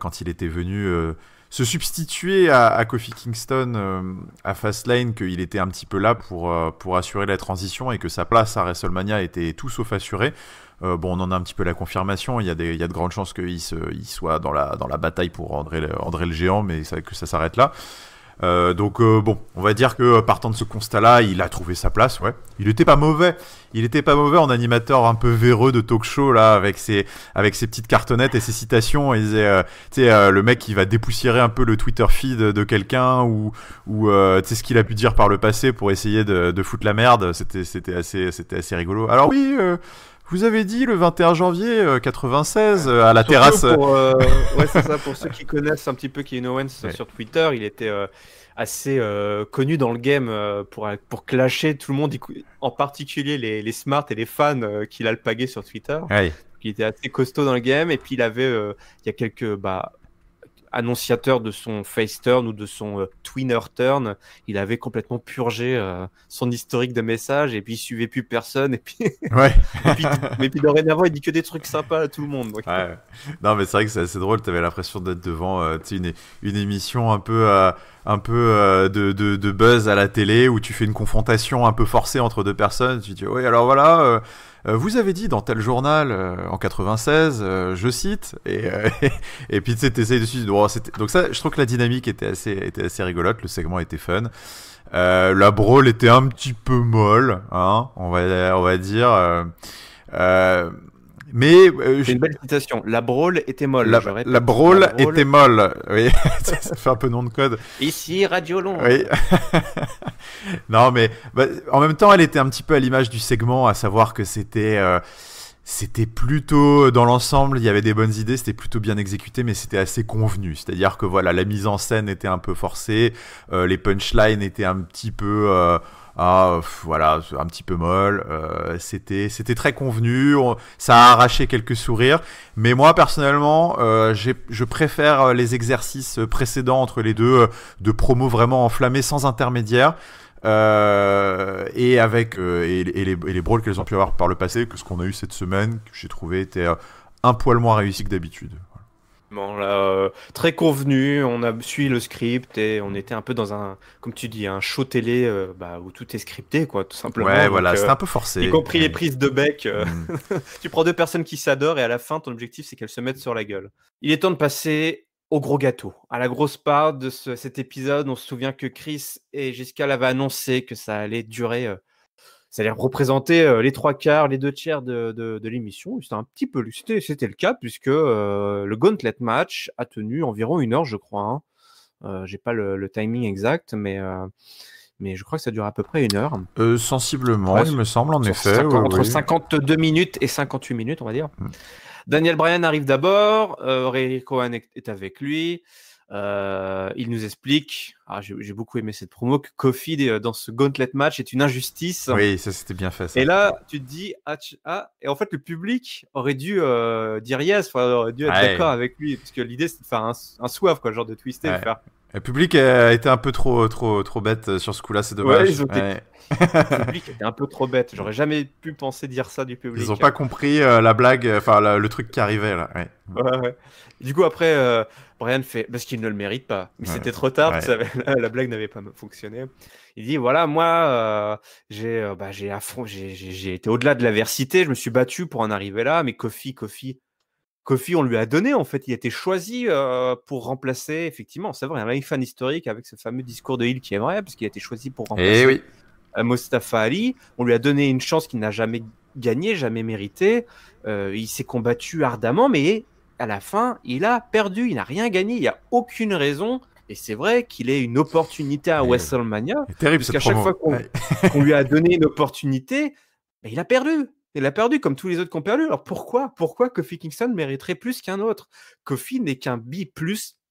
quand il était venu. Se substituer à Kofi Kingston à Fastlane, qu'il était un petit peu là pour assurer la transition et que sa place à WrestleMania était tout sauf assurée. On en a un petit peu la confirmation. Il y a de grandes chances qu'il soit dans la bataille pour André le Géant, mais que ça s'arrête là. On va dire que partant de ce constat-là, il a trouvé sa place, ouais. Il était pas mauvais en animateur un peu véreux de talk show là, avec ses petites cartonnettes et ses citations. Il disait, le mec qui va dépoussiérer un peu le Twitter feed de quelqu'un ou ce qu'il a pu dire par le passé pour essayer de foutre la merde. C'était assez rigolo. Alors oui. Vous avez dit le 21 janvier 96 à la terrasse. Ouais, c'est ça. Pour ceux qui connaissent un petit peu Kevin Owens sur Twitter, il était assez connu dans le game pour clasher tout le monde, en particulier les smarts et les fans qu'il alpaguait sur Twitter. Ouais. Il était assez costaud dans le game. Et puis il avait, il y a quelques annonciateur de son face turn ou de son twinner turn, il avait complètement purgé son historique de messages et puis il suivait plus personne et puis ouais. mais puis dorénavant il dit que des trucs sympas à tout le monde. Donc. Ouais. Non mais c'est vrai que c'est assez drôle, t'avais l'impression d'être devant une émission un peu de buzz à la télé où tu fais une confrontation un peu forcée entre deux personnes, tu dis oui alors voilà vous avez dit dans tel journal en 96, je cite, et puis tu sais, t'essayes dessus. Donc ça, je trouve que la dynamique était assez rigolote, le segment était fun. La brawl était un petit peu molle, hein, on va dire. Mais c'est une belle citation. La brawl était molle. La brawl était molle. Oui, ça fait un peu nom de code. Ici Radio Long. Oui. Non, mais en même temps, elle était un petit peu à l'image du segment, à savoir que c'était plutôt dans l'ensemble, il y avait des bonnes idées, c'était plutôt bien exécuté, mais c'était assez convenu. C'est-à-dire que voilà, la mise en scène était un peu forcée, les punchlines étaient un petit peu voilà, un petit peu molle. C'était très convenu. Ça a arraché quelques sourires. Mais moi, personnellement, je préfère les exercices précédents entre les deux, de promo vraiment enflammés sans intermédiaire. Et avec les brawls qu'elles ont pu avoir par le passé, que ce qu'on a eu cette semaine, que j'ai trouvé était un poil moins réussi que d'habitude. Bon, là, très convenu, on a suivi le script et on était un peu dans un, comme tu dis, un show télé où tout est scripté, quoi, tout simplement. Ouais, donc, voilà, c'était un peu forcé. Y compris les prises de bec. Tu prends deux personnes qui s'adorent et à la fin, ton objectif, c'est qu'elles se mettent sur la gueule. Il est temps de passer au gros gâteau, à la grosse part de cet épisode. On se souvient que Chris et Jessica l'avaient annoncé que ça allait durer c'est-à-dire représenter les 3/4, les 2/3 de l'émission. C'était un petit peu, c'était le cas puisque le Gauntlet match a tenu environ 1 heure, je crois. J'ai pas le timing exact, mais je crois que ça dure à peu près 1 heure. Sensiblement, il me semble, en effet. Entre 52 minutes et 58 minutes, on va dire. Daniel Bryan arrive d'abord, Ray Cohen est avec lui. Il nous explique, j'ai beaucoup aimé cette promo, que Kofi dans ce Gauntlet match est une injustice. Oui, ça c'était bien fait. Ça. Et là, tu te dis, et en fait, le public aurait dû dire yes, aurait dû être d'accord avec lui, parce que l'idée c'était de faire un swerve, quoi, genre de twister. Faire... Le public a été un peu trop bête sur ce coup-là, c'est dommage. Le public était un peu trop bête. J'aurais jamais pu penser dire ça du public. Ils ont pas compris la blague, enfin le truc qui arrivait là. Ouais. Du coup après, Bryan fait parce qu'il ne le mérite pas. Mais c'était trop tard. La blague n'avait pas fonctionné. Il dit voilà, moi j'ai été au-delà de l'adversité. Je me suis battu pour en arriver là. Mais Kofi, on lui a donné, en fait, il a été choisi pour remplacer, effectivement, c'est vrai, un fan historique avec ce fameux discours de Hill qui est vrai, parce qu'il a été choisi pour remplacer Mustafa Ali. On lui a donné une chance qu'il n'a jamais gagnée, jamais méritée. Il s'est combattu ardemment, mais à la fin, il a perdu, il n'a rien gagné, il n'y a aucune raison. Et c'est vrai qu'il ait une opportunité à WrestleMania, parce qu'à chaque fois qu'on lui a donné une opportunité, il a perdu. Il a perdu comme tous les autres qui ont perdu. Alors pourquoi Kofi Kingston mériterait plus qu'un autre? Kofi n'est qu'un B+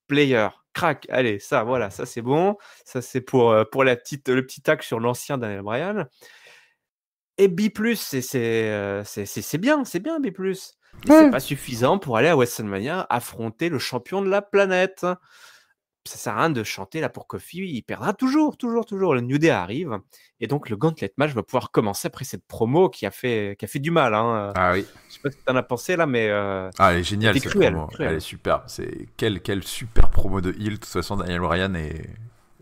player. Crac, allez, ça c'est bon. Ça c'est pour le petit tac sur l'ancien Daniel Bryan. Et B+, c'est bien B+. Mais c'est pas suffisant pour aller à WrestleMania affronter le champion de la planète. Ça sert à rien de chanter là pour Kofi, il perdra toujours. Le New Day arrive et donc le Gauntlet match va pouvoir commencer après cette promo qui a fait du mal. Ah oui. Je sais pas ce que t'en as pensé là, mais elle est géniale cette promo. Elle est super. C'est quelle super promo de Hill. De toute façon, Daniel Bryan est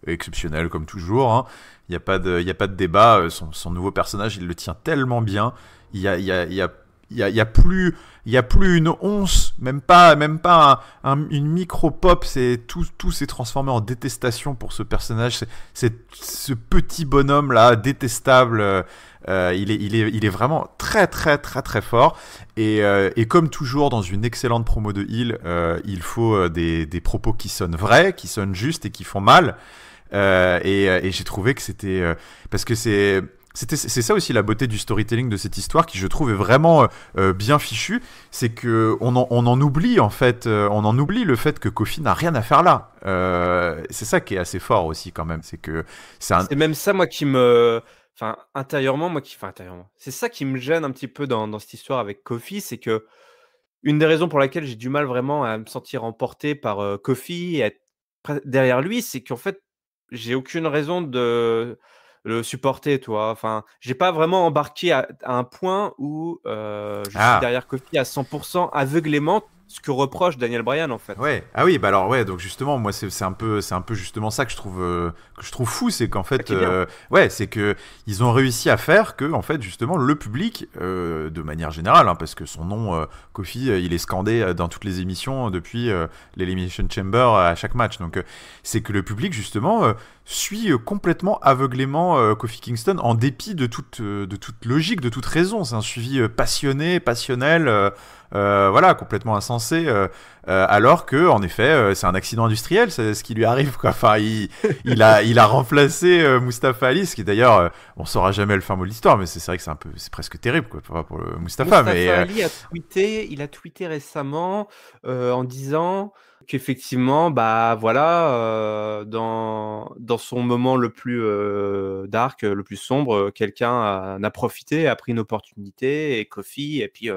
exceptionnel comme toujours. Il y a pas de débat. Son nouveau personnage, il le tient tellement bien. Il y a plus une once, même pas une micro pop. C'est tout s'est transformé en détestation pour ce personnage. C'est ce petit bonhomme là détestable. Il est vraiment très très très très fort. Et comme toujours dans une excellente promo de Hill, il faut des propos qui sonnent vrais, qui sonnent justes et qui font mal. Et j'ai trouvé que c'était parce que c'est ça aussi la beauté du storytelling de cette histoire qui je trouve est vraiment bien fichue, c'est que on en oublie en fait, on en oublie le fait que Kofi n'a rien à faire là. C'est ça qui est assez fort aussi quand même, c'est que c'est même ça moi qui me intérieurement, c'est ça qui me gêne un petit peu dans cette histoire avec Kofi, c'est que une des raisons pour laquelle j'ai du mal vraiment à me sentir emporté par Kofi et être derrière lui, c'est qu'en fait j'ai aucune raison de le supporter, toi. Enfin, j'ai pas vraiment embarqué à un point où je suis derrière Kofi à 100% aveuglément, ce que reproche Daniel Bryan en fait. Ouais. Ah oui, bah alors donc justement moi c'est un peu justement ça que je trouve fou, c'est qu'en fait c'est que ils ont réussi à faire que en fait justement le public de manière générale parce que son nom Kofi il est scandé dans toutes les émissions depuis l'Elimination Chamber à chaque match. Donc c'est que le public justement suit complètement aveuglément Kofi Kingston en dépit de toute logique, de toute raison. C'est un suivi passionné, passionnel, complètement insensé, alors que en effet c'est un accident industriel, c'est ce qui lui arrive quoi. Enfin il a remplacé Mustafa Ali, ce qui d'ailleurs on saura jamais le fin mot de l'histoire, mais c'est vrai que c'est presque terrible quoi pour le Mustafa. Mais Ali il a tweeté récemment en disant qu'effectivement dans son moment le plus dark, le plus sombre, quelqu'un en a profité, a pris une opportunité, et Kofi, et puis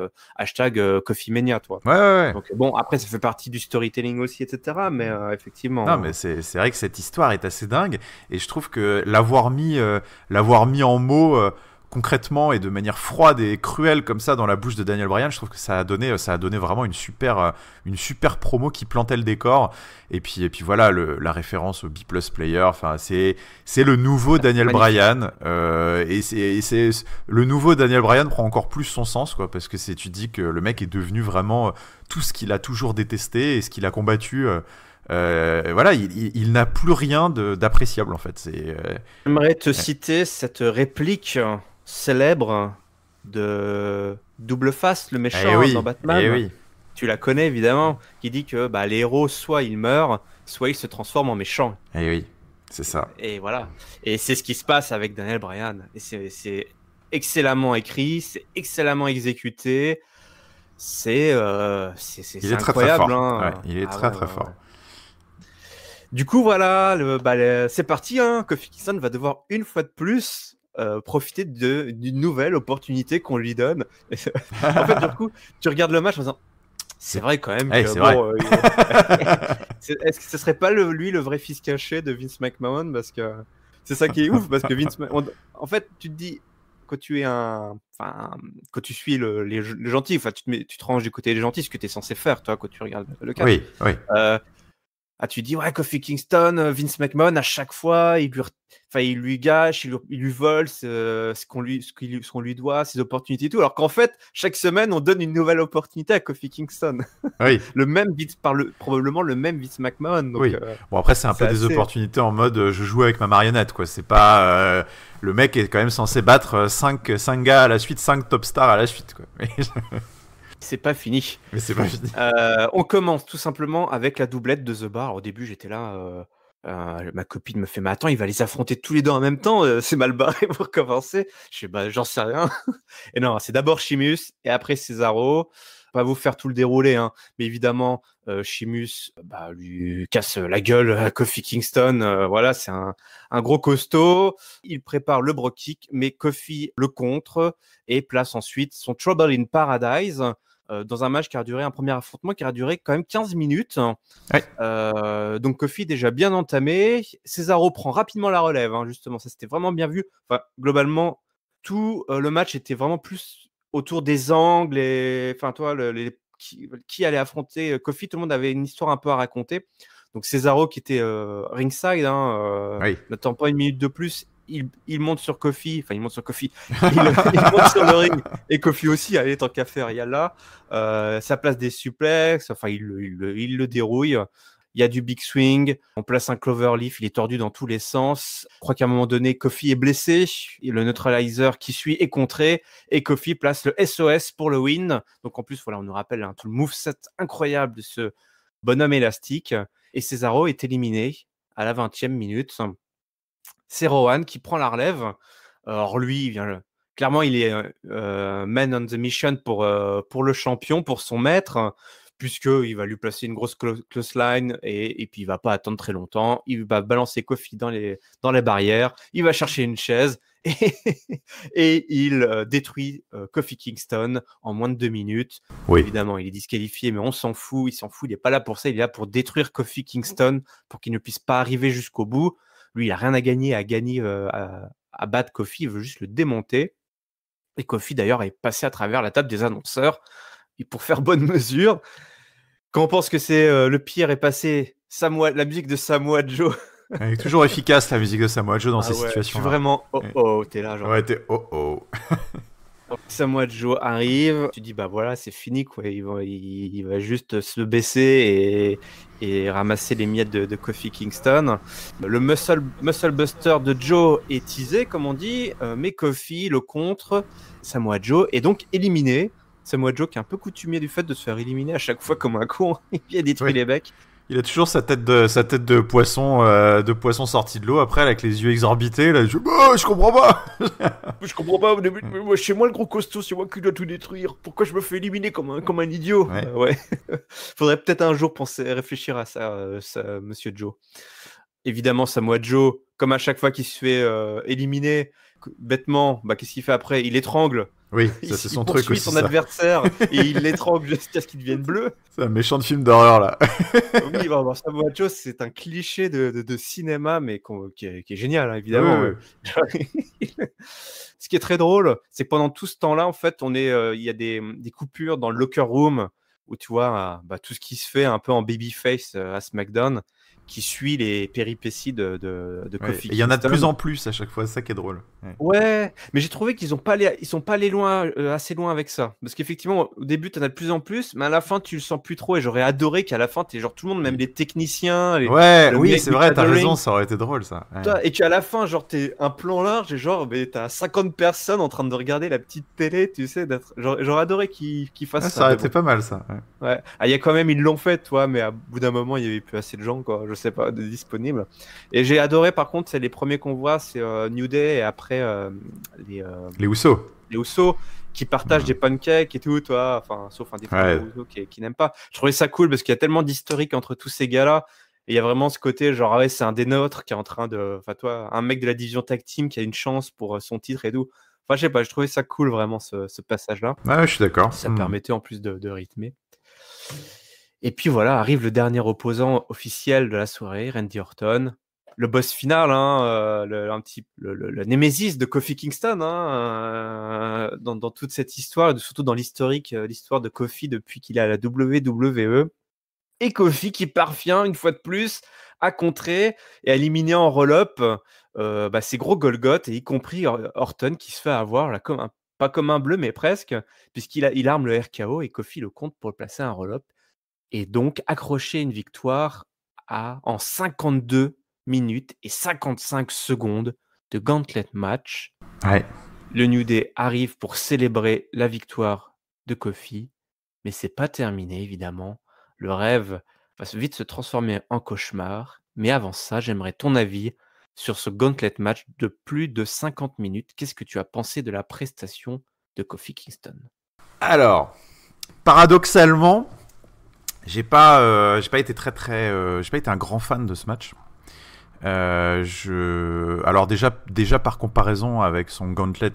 Kofi Mania, toi. Ouais. Donc bon, après ça fait partie du storytelling aussi, etc. Mais effectivement. Non, mais c'est vrai que cette histoire est assez dingue, et je trouve que l'avoir mis en mots concrètement et de manière froide et cruelle comme ça dans la bouche de Daniel Bryan, je trouve que ça a donné vraiment une super promo qui plantait le décor. Et puis voilà la référence au B+ player. Enfin c'est le nouveau Daniel Bryan, et c'est le nouveau Daniel Bryan prend encore plus son sens quoi, parce que tu dis que le mec est devenu vraiment tout ce qu'il a toujours détesté et ce qu'il a combattu. Il n'a plus rien d'appréciable en fait. J'aimerais te citer cette réplique célèbre de Double Face, le Eh méchant dans oui, Batman. eh oui, Tu la connais évidemment, qui dit que bah, les héros, soit ils meurent, soit ils se transforment en méchants. eh oui, c'est ça. Et voilà. Et c'est ce qui se passe avec Daniel Bryan. Et c'est excellemment écrit, c'est excellemment exécuté. C'est Il est très très incroyable. fort. Ouais, Hein. il est Ah très ouais, très ouais, fort. ouais. Du coup, voilà, c'est parti. Hein. Kofi Kingston va devoir une fois de plus profiter d'une nouvelle opportunité qu'on lui donne. En fait, du coup, tu regardes le match en disant, c'est vrai quand même Eh, que c'est bon, vrai. est-ce que ce serait pas lui le vrai fils caché de Vince McMahon? Parce que c'est ça qui est ouf, parce que en fait, tu te dis, quand tu es quand tu suis les gentils, enfin, tu te ranges du côté des gentils, ce que tu es censé faire, toi, quand tu regardes le catch. Oui, oui. Tu dis, ouais, Kofi Kingston, Vince McMahon, à chaque fois, il lui gâche, il lui vole ce qu'on lui doit, ses opportunités et tout. Alors qu'en fait, chaque semaine, on donne une nouvelle opportunité à Kofi Kingston. Oui. Probablement le même Vince McMahon. Donc, Oui. Bon, après, c'est un peu des opportunités en mode je joue avec ma marionnette, quoi. C'est pas. Le mec est quand même censé battre 5 gars à la suite, 5 top stars à la suite, quoi. C'est pas fini. Mais c'est pas fini. On commence tout simplement avec la doublette de The Bar. Alors, au début, j'étais là. Ma copine me fait, mais attends, il va les affronter tous les deux en même temps. C'est mal barré pour commencer. Je fais, bah, j'en sais rien. Et non, c'est d'abord Sheamus et après Cesaro. Pas vous faire tout le déroulé, hein. Mais évidemment, Sheamus lui casse la gueule à Kofi Kingston. Voilà, c'est un gros costaud. Il prépare le Brogue Kick, mais Kofi le contre et place ensuite son Trouble in Paradise dans un match qui a duré, un premier affrontement qui a duré quand même 15 minutes. Ouais. Donc Kofi déjà bien entamé. Cesaro prend rapidement la relève, hein, justement, ça c'était vraiment bien vu. Enfin, globalement, tout le match était vraiment plus autour des angles et enfin toi qui allait affronter Kofi, tout le monde avait une histoire un peu à raconter. Donc Cesaro qui était ringside, Oui. n'attend pas une minute de plus, il monte sur Kofi, il monte sur le ring et Kofi aussi, allez, tant qu'à faire, il y a là ça place des suplexes, enfin il le dérouille. Il y a du big swing, on place un cloverleaf, il est tordu dans tous les sens. Je crois qu'à un moment donné, Kofi est blessé, et le neutralizer qui suit est contré, et Kofi place le SOS pour le win. Donc en plus, voilà, on nous rappelle tout le moveset incroyable de ce bonhomme élastique. Et Cesaro est éliminé à la 20e minute. C'est Rowan qui prend la relève. Alors lui, clairement, il est man on the mission pour le champion, pour son maître, puisqu'il va lui placer une grosse close line et puis il va pas attendre très longtemps. Il va balancer Kofi dans les barrières. Il va chercher une chaise et il détruit Kofi Kingston en moins de 2 minutes. Oui. Évidemment, il est disqualifié, mais on s'en fout. Il s'en fout. Il n'est pas là pour ça. Il est là pour détruire Kofi Kingston pour qu'il ne puisse pas arriver jusqu'au bout. Lui, il n'a rien à gagner à battre Kofi, il veut juste le démonter. Et Kofi, d'ailleurs, est passé à travers la table des annonceurs. Et pour faire bonne mesure, quand on pense que c'est le pire est passé, la musique de Samoa Joe. Elle est toujours efficace, la musique de Samoa Joe dans ces situations-là. Je suis vraiment t'es là, genre. Ouais, t'es oh. Samoa Joe arrive, tu dis bah voilà, c'est fini quoi, il va juste se baisser et ramasser les miettes de Kofi Kingston. Le muscle buster de Joe est teasé comme on dit, mais Kofi le contre, Samoa Joe est donc éliminé. Samoa Joe qui est un peu coutumier du fait de se faire éliminer à chaque fois comme un con, il a détruit les becs. Il a toujours sa tête de poisson sortie de l'eau après avec les yeux exorbités là. Je comprends pas. Je comprends pas. Moi, chez moi le gros costaud, c'est moi qui dois tout détruire. Pourquoi je me fais éliminer comme un idiot? Ouais. Faudrait peut-être un jour réfléchir à ça, Monsieur Joe. Évidemment, Samoa Joe, comme à chaque fois qu'il se fait éliminer bêtement, qu'est-ce qu'il fait après? Il étrangle. Oui, ça c'est son truc aussi. Son adversaire et il l'étrangle jusqu'à ce qu'il devienne bleu. C'est un méchant de film d'horreur là. Oui, Samoa Joe, c'est un cliché de cinéma, mais qui est génial, hein, évidemment. Oui. Ce qui est très drôle, c'est que pendant tout ce temps-là, en fait, il y a des coupures dans le locker room où tu vois tout ce qui se fait un peu en babyface à SmackDown, qui suit les péripéties de Kofi Kingston. Il y en a de plus en plus à chaque fois, c'est ça qui est drôle. Ouais, mais j'ai trouvé qu'ils sont pas allés loin, assez loin avec ça. Parce qu'effectivement, au début, t'en as de plus en plus, mais à la fin, tu le sens plus trop. Et j'aurais adoré qu'à la fin, t'aies genre tout le monde, même les techniciens, Ouais, le oui, mec c'est du vrai, t'as raison, catering. ça aurait été drôle ça. Ouais. Et qu'à la fin, genre, t'es un plan large et genre, mais t'as 50 personnes en train de regarder la petite télé, tu sais. J'aurais adoré qu'ils fassent Ah, ça, ça aurait mais été bon. pas mal ça. Ouais. Ouais. Ah, il y a quand même, ils l'ont fait, toi, mais à bout d'un moment, il y avait plus assez de gens, quoi. Je sais pas, de disponibles. Et j'ai adoré, par contre, c'est les premiers qu'on voit, c'est New Day et après les, euh, Les Housseaux. les Usos qui partagent des pancakes et tout, toi. Enfin, sauf indéfendamment Ouais. Usos qui n'aiment pas. Je trouvais ça cool parce qu'il y a tellement d'historique entre tous ces gars-là. Et il y a vraiment ce côté, genre, ah ouais, c'est un des nôtres qui est en train de. Enfin, toi, un mec de la division tag team qui a une chance pour son titre et tout. Enfin, je sais pas, je trouvais ça cool, vraiment, ce passage-là. Ouais, je suis d'accord. Ça permettait en plus de rythmer. Et puis voilà, arrive le dernier opposant officiel de la soirée, Randy Orton. Le boss final, hein, la némésis de Kofi Kingston, hein, dans toute cette histoire, et surtout dans l'historique, l'histoire de Kofi depuis qu'il est à la WWE. Et Kofi qui parvient une fois de plus à contrer et à éliminer en roll-up ses gros Golgoth, et y compris Orton qui se fait avoir là, pas comme un bleu, mais presque, il arme le RKO et Kofi le compte pour placer un roll-up et donc accrocher une victoire en 52 minutes et 55 secondes de gauntlet match. Ouais. Le New Day arrive pour célébrer la victoire de Kofi, mais c'est pas terminé évidemment. Le rêve va vite se transformer en cauchemar. Mais avant ça, j'aimerais ton avis sur ce gauntlet match de plus de 50 minutes. Qu'est-ce que tu as pensé de la prestation de Kofi Kingston? Alors, paradoxalement, j'ai pas été j'ai pas été un grand fan de ce match. Alors déjà par comparaison avec son gauntlet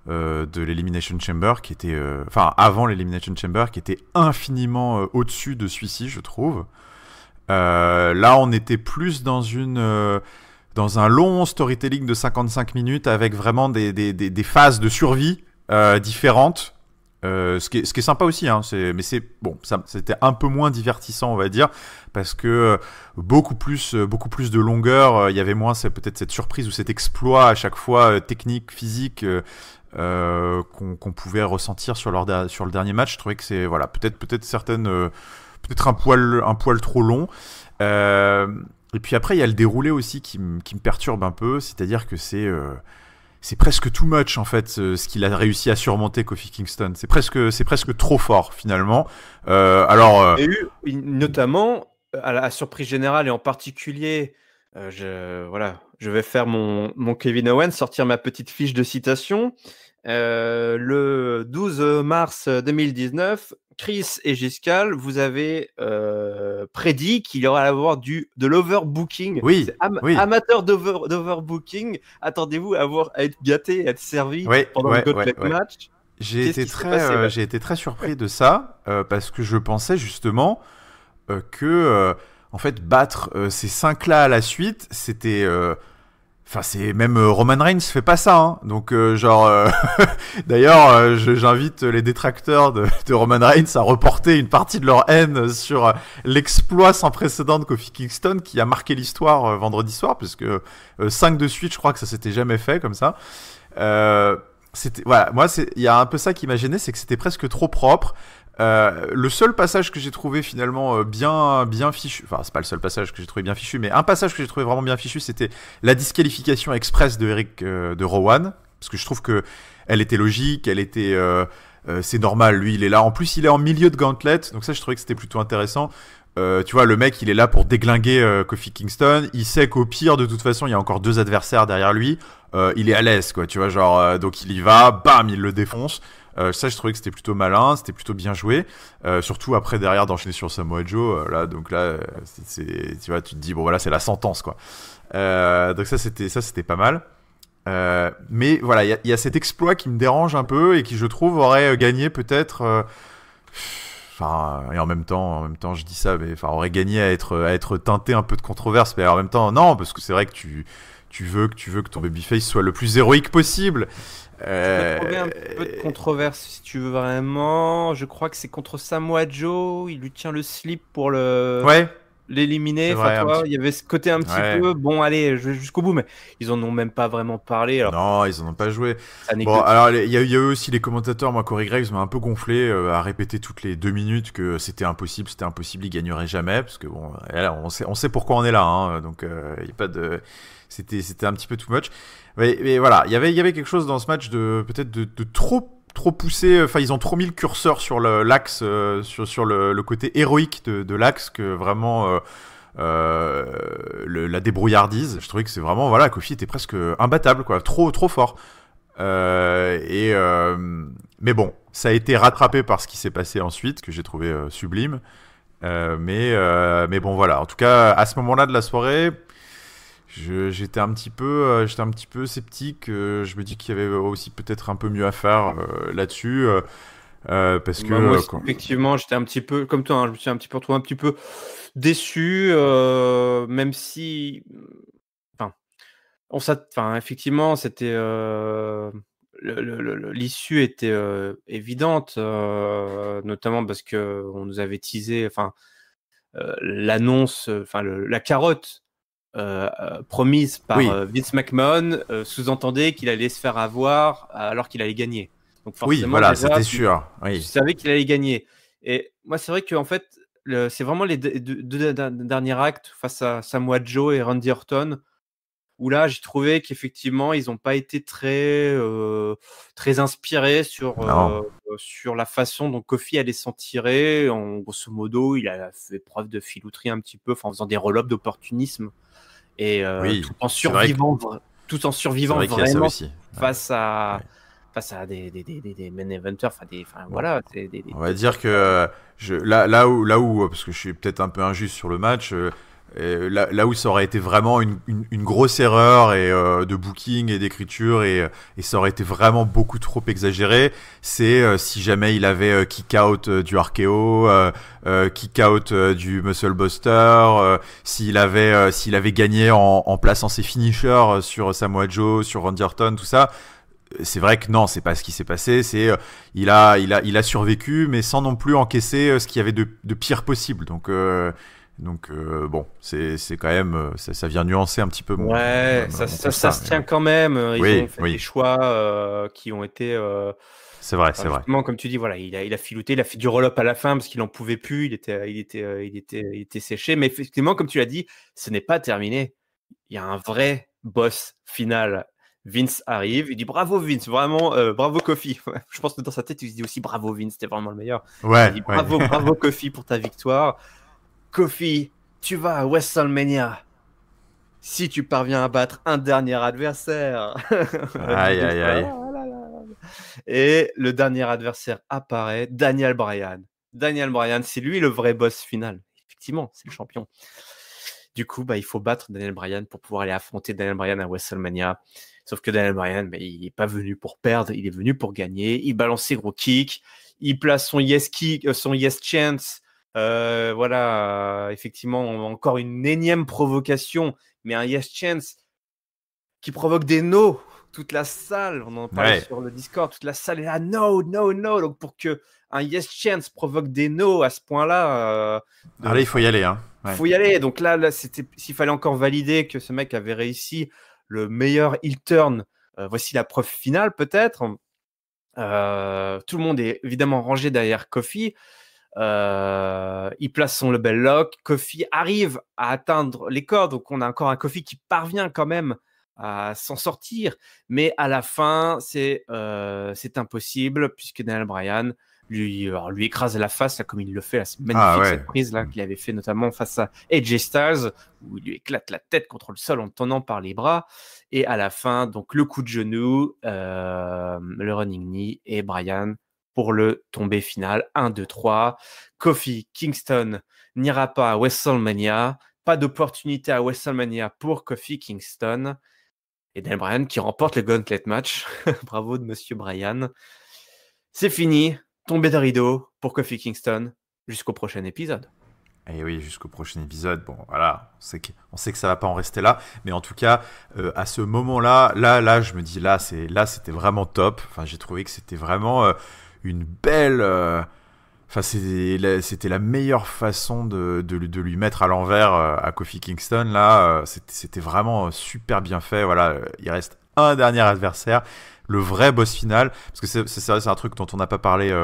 de l'Elimination Chamber, qui était, avant l'Elimination Chamber, qui était infiniment au-dessus de celui-ci, je trouve. Là, on était plus dans un long storytelling de 55 minutes avec vraiment des phases de survie différentes. Ce qui est sympa aussi, hein, mais c'était un peu moins divertissant, on va dire, parce que beaucoup plus de longueur. Il y avait moins peut-être cette surprise ou cet exploit à chaque fois technique, physique qu'on pouvait ressentir sur le dernier match. Je trouvais que c'est peut-être certaines peut-être un poil trop long. Et puis après, il y a le déroulé aussi qui me perturbe un peu, c'est-à-dire que c'est presque too much en fait ce qu'il a réussi à surmonter Kofi Kingston. C'est presque trop fort finalement. Il y a eu notamment à la surprise générale et en particulier, je vais faire mon Kevin Owens, sortir ma petite fiche de citation. Le 12 mars 2019, Chris et Giscal, vous avez prédit qu'il y aurait à avoir de l'overbooking. Oui, oui. Amateur d'overbooking, attendez-vous à être gâté, à être servi pendant le gauntlet match. J'ai été très surpris de ça parce que je pensais justement que en fait battre ces 5-là à la suite, c'était c'est même Roman Reigns fait pas ça, hein. Donc d'ailleurs j'invite les détracteurs de Roman Reigns à reporter une partie de leur haine sur l'exploit sans précédent de Kofi Kingston qui a marqué l'histoire vendredi soir, parce que 5 de suite, je crois que ça s'était jamais fait comme ça. Moi il y a un peu ça qui m'a gêné, c'est que c'était presque trop propre. Le seul passage que j'ai trouvé finalement bien fichu, c'est pas le seul passage que j'ai trouvé bien fichu, mais un passage que j'ai trouvé vraiment bien fichu, c'était la disqualification express de Eric de Rowan, parce que je trouve que elle était logique, c'est normal, lui il est là, en plus il est en milieu de gauntlet, donc ça je trouvais que c'était plutôt intéressant. Tu vois, le mec il est là pour déglinguer Kofi Kingston, il sait qu'au pire de toute façon il y a encore 2 adversaires derrière lui, il est à l'aise quoi, tu vois, donc il y va, bam, il le défonce. Ça je trouvais que c'était plutôt malin, c'était plutôt bien joué, surtout après derrière d'enchaîner sur Samoa Joe, tu vois, tu te dis bon voilà, c'est la sentence quoi. Donc ça c'était pas mal. Mais voilà, il y a cet exploit qui me dérange un peu et qui je trouve aurait gagné peut-être et en même temps je dis ça, mais aurait gagné à être teinté un peu de controverse, mais en même temps non, parce que c'est vrai que tu veux que ton babyface soit le plus héroïque possible. Je peux trouver un peu de controverse si tu veux vraiment. Je crois que c'est contre Samoa Joe. Il lui tient le slip pour le. Ouais. l'éliminer. C'est Enfin, vrai, toi, il y avait ce côté un petit ouais. peu, bon, allez, je vais jusqu'au bout, mais ils en ont même pas vraiment parlé. Alors, Non, ils en ont pas joué. c'est Bon, alors anecdotique. il y a eu aussi les commentateurs. Moi, Corey Graves m'a un peu gonflé à répéter toutes les 2 minutes que c'était impossible, il gagnerait jamais, parce que bon, là, on sait pourquoi on est là, hein, donc il y a pas de, c'était un petit peu too much. Mais voilà, il y avait quelque chose dans ce match de peut-être de trop poussé. Enfin, ils ont trop mis le curseur sur l'axe, sur le côté héroïque de l'axe que vraiment. La débrouillardise, je trouvais que c'est vraiment, voilà, Kofi était presque imbattable, quoi, trop fort. Mais bon, ça a été rattrapé par ce qui s'est passé ensuite, que j'ai trouvé sublime. Mais bon, voilà. En tout cas, à ce moment-là de la soirée, j'étais un petit peu sceptique. Je me dis qu'il y avait aussi peut-être un peu mieux à faire là-dessus, parce que Bah, moi aussi, effectivement, j'étais un petit peu comme toi, hein, je me suis un petit peu retrouvé un petit peu déçu, même si, enfin, enfin, effectivement, c'était l'issue était évidente, notamment parce que on nous avait teasé, enfin, l'annonce, enfin, la carotte promise par oui, Vince McMahon sous-entendait qu'il allait se faire avoir alors qu'il allait gagner. Donc oui, forcément, voilà, déjà, c'était sûr. tu Oui, savais qu'il allait gagner. Et moi, c'est vrai qu'en fait, c'est vraiment les deux derniers actes face à Samoa Joe et Randy Orton, où là, j'ai trouvé qu'effectivement, ils n'ont pas été très inspirés non, sur la façon dont Kofi allait s'en tirer. Grosso modo, il a fait preuve de filouterie un petit peu, en faisant des roll-ups d'opportunisme. Et oui, tout en c'est survivant vrai qu'il y a ça vraiment aussi. Ouais, face à ouais. des main eventers, enfin Bon, voilà, on va dire que là où, parce que je suis peut-être un peu injuste sur le match, là où ça aurait été vraiment une grosse erreur de booking et d'écriture et ça aurait été vraiment beaucoup trop exagéré, c'est si jamais il avait kick out du RKO, kick out du Muscle Buster, s'il avait gagné en plaçant ses finishers sur Samoa Joe, sur Randy Orton, tout ça. C'est vrai que non, c'est pas ce qui s'est passé. C'est il a survécu, mais sans non plus encaisser ce qu'il y avait de pire possible. Donc bon, c'est quand même ça vient nuancer un petit peu ouais, mon ça constat. se Mais tient bon. quand même. Ils ont Oui, fait des oui, choix qui ont été, c'est vrai, enfin, c'est vrai. justement, comme tu dis, voilà, il a filouté, il a fait du roll-up à la fin parce qu'il en pouvait plus, il était séché. Mais effectivement, comme tu l'as dit, ce n'est pas terminé. Il y a un vrai boss final. Vince arrive, il dit bravo Vince, vraiment, bravo Kofi. Je pense que dans sa tête, il se dit aussi bravo Vince, c'était vraiment le meilleur. Il Ouais, dit ouais. bravo Kofi pour ta victoire. Kofi, tu vas à WrestleMania si tu parviens à battre un dernier adversaire. Il Aïe, dit aïe, ça. aïe. Et le dernier adversaire apparaît, Daniel Bryan. Daniel Bryan, c'est lui le vrai boss final. Effectivement, c'est le champion. Du coup, bah, il faut battre Daniel Bryan pour pouvoir aller affronter Daniel Bryan à WrestleMania. Sauf que Daniel Bryan, bah, il n'est pas venu pour perdre, il est venu pour gagner. Il balance ses gros kicks, il place son yes kick, son yes chance. Voilà, effectivement, encore une énième provocation, mais un yes chance qui provoque des no. Toute la salle, on en parlait Ouais. sur le Discord, toute la salle est là, no, no, no. Donc pour que un yes chance provoque des no à ce point-là, Ah là, il faut y aller, hein. Ouais. faut y aller. Donc là, c'était s'il fallait encore valider que ce mec avait réussi le meilleur heel turn, voici la preuve finale peut-être. Tout le monde est évidemment rangé derrière Kofi. Il place son label lock. Kofi arrive à atteindre les cordes. Donc on a encore un Kofi qui parvient quand même à s'en sortir. Mais à la fin, c'est impossible puisque Daniel Bryan lui écrase la face, là, comme il le fait. Là, c'est Ah magnifique ouais. cette prise là qu'il avait fait notamment face à AJ Styles, où il lui éclate la tête contre le sol en le tenant par les bras. Et à la fin, donc le coup de genou, le running knee et Bryan pour le tombé final. 1, 2, 3. Kofi Kingston n'ira pas à WrestleMania. Pas d'opportunité à WrestleMania pour Kofi Kingston. Et Daniel Bryan qui remporte le Gauntlet match. Bravo de Monsieur Bryan. C'est fini. Tombé de rideau pour Kofi Kingston. Jusqu'au prochain épisode. Et oui, jusqu'au prochain épisode. Bon, voilà, on sait que ça va pas en rester là, mais en tout cas, à ce moment-là, je me dis c'était vraiment top. Enfin, j'ai trouvé que c'était vraiment une belle, Enfin, c'était la meilleure façon de lui mettre à l'envers à Kofi Kingston. Là, c'était vraiment super bien fait. Voilà, il reste un dernier adversaire, le vrai boss final. Parce que c'est un truc dont on n'a pas parlé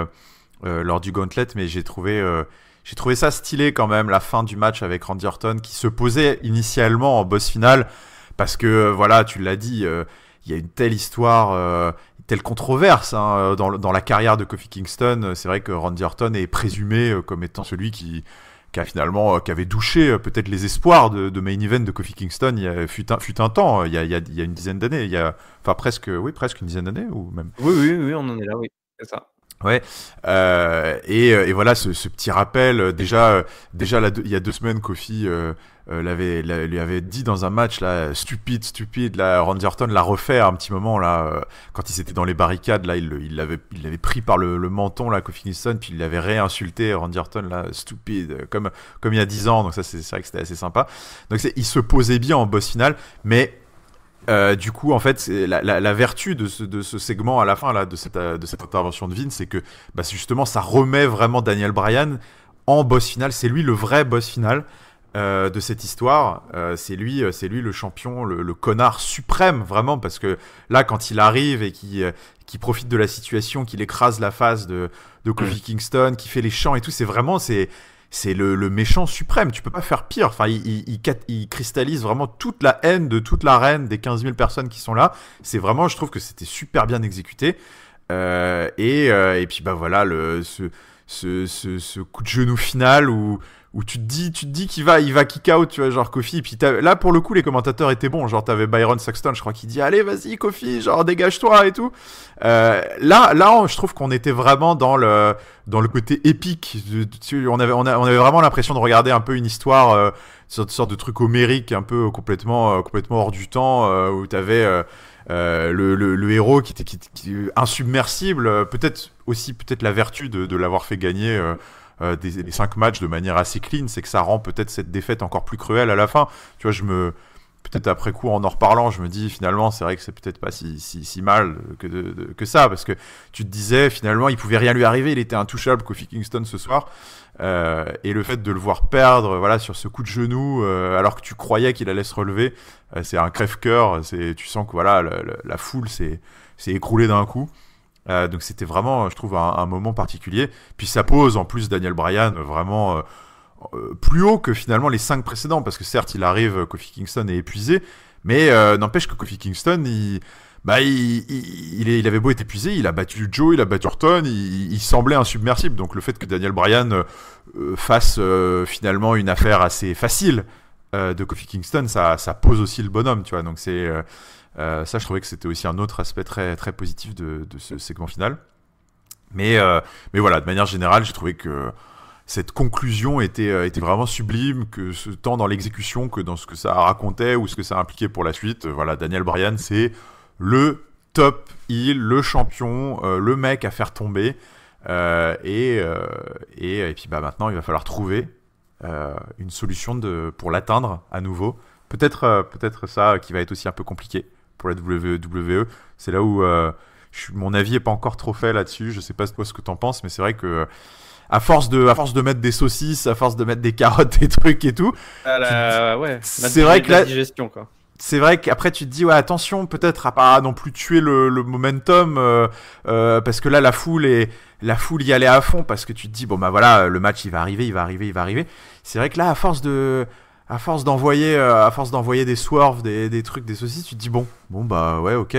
lors du Gauntlet, mais j'ai trouvé ça stylé quand même, la fin du match avec Randy Orton, qui se posait initialement en boss final. Parce que, voilà, tu l'as dit, il y a une telle histoire, telle controverse dans la carrière de Kofi Kingston. C'est vrai que Randy Orton est présumé comme étant celui qui a finalement qui avait douché peut-être les espoirs de main event de Kofi Kingston fut un temps, il y a une dizaine d'années, enfin presque une dizaine d'années ou même. Oui, on en est là, oui, c'est ça. Ouais, et voilà ce petit rappel. Déjà il y a 2 semaines, Kofi lui avait dit dans un match là, stupide. Là, Randy Orton l'a refait à un petit moment là, quand ils étaient dans les barricades là, il l'avait pris par le menton là, Kofi Kingston, puis il l'avait réinsulté Randy Orton là, stupide, comme il y a 10 ans. Donc ça c'est vrai que c'était assez sympa. Donc il se posait bien en boss final, mais du coup, en fait, c'est la vertu de ce segment à la fin là, de cette intervention de Vince, c'est que justement, ça remet vraiment Daniel Bryan en boss final. C'est lui le vrai boss final de cette histoire. C'est lui le champion, le connard suprême, vraiment, parce que là, quand il arrive et qui profite de la situation, qu'il écrase la face de Kofi Kingston, qui fait les chants et tout, c'est le méchant suprême. Tu peux pas faire pire. Enfin, il cristallise vraiment toute la haine de toute l'arène, des 15 000 personnes qui sont là. C'est vraiment, je trouve que c'était super bien exécuté. Et puis voilà, ce coup de genou final où tu te dis qu'il va kick out, tu vois, genre Kofi. Et puis là, pour le coup, les commentateurs étaient bons. Genre, t'avais Byron Saxton, je crois, qui dit allez, vas-y, Kofi, genre dégage-toi et tout. Là, je trouve qu'on était vraiment dans le côté épique. On avait vraiment l'impression de regarder un peu une histoire, une sorte de truc homérique, un peu complètement hors du temps, où t'avais le héros qui était insubmersible. Peut-être la vertu de l'avoir fait gagner. Les 5 matchs de manière assez clean, c'est que ça rend peut-être cette défaite encore plus cruelle à la fin. Tu vois, peut-être après coup, en reparlant, je me dis finalement, c'est vrai que c'est peut-être pas si mal que ça, parce que tu te disais finalement, il pouvait rien lui arriver, il était intouchable, Kofi Kingston, ce soir. Et le fait de le voir perdre, voilà, sur ce coup de genou, alors que tu croyais qu'il allait se relever, c'est un crève-cœur. Tu sens que voilà, la foule s'est écroulée d'un coup. Donc c'était vraiment, je trouve, un moment particulier. Puis ça pose en plus Daniel Bryan vraiment plus haut que finalement les 5 précédents, parce que certes il arrive, Kofi Kingston est épuisé, mais n'empêche que Kofi Kingston il avait beau être épuisé, il a battu Joe, il a battu Orton, il semblait insubmersible. Donc le fait que Daniel Bryan fasse finalement une affaire assez facile de Kofi Kingston, ça pose aussi le bonhomme, tu vois. Donc c'est ça, je trouvais que c'était aussi un autre aspect très, très positif de ce segment final. Mais voilà, de manière générale, j'ai trouvé que cette conclusion était vraiment sublime, que tant dans l'exécution que dans ce que ça racontait ou ce que ça impliquait pour la suite. Voilà, Daniel Bryan, c'est le top heel, le champion, le mec à faire tomber. Et puis maintenant, il va falloir trouver une solution pour l'atteindre à nouveau. Peut-être ça qui va être aussi un peu compliqué pour la WWE. C'est là où mon avis est pas encore trop fait là-dessus. Je sais pas toi ce que t'en penses, mais c'est vrai que à force de mettre des saucisses, à force de mettre des carottes, des trucs et tout, c'est vrai que la digestion, quoi. C'est vrai qu'après tu te dis ouais, attention peut-être à pas non plus tuer le momentum, parce que là la foule y allait à fond, parce que tu te dis bon bah voilà, le match il va arriver. C'est vrai que là à force d'envoyer des swerves, des trucs, des saucisses, tu te dis bon bah ouais, ok,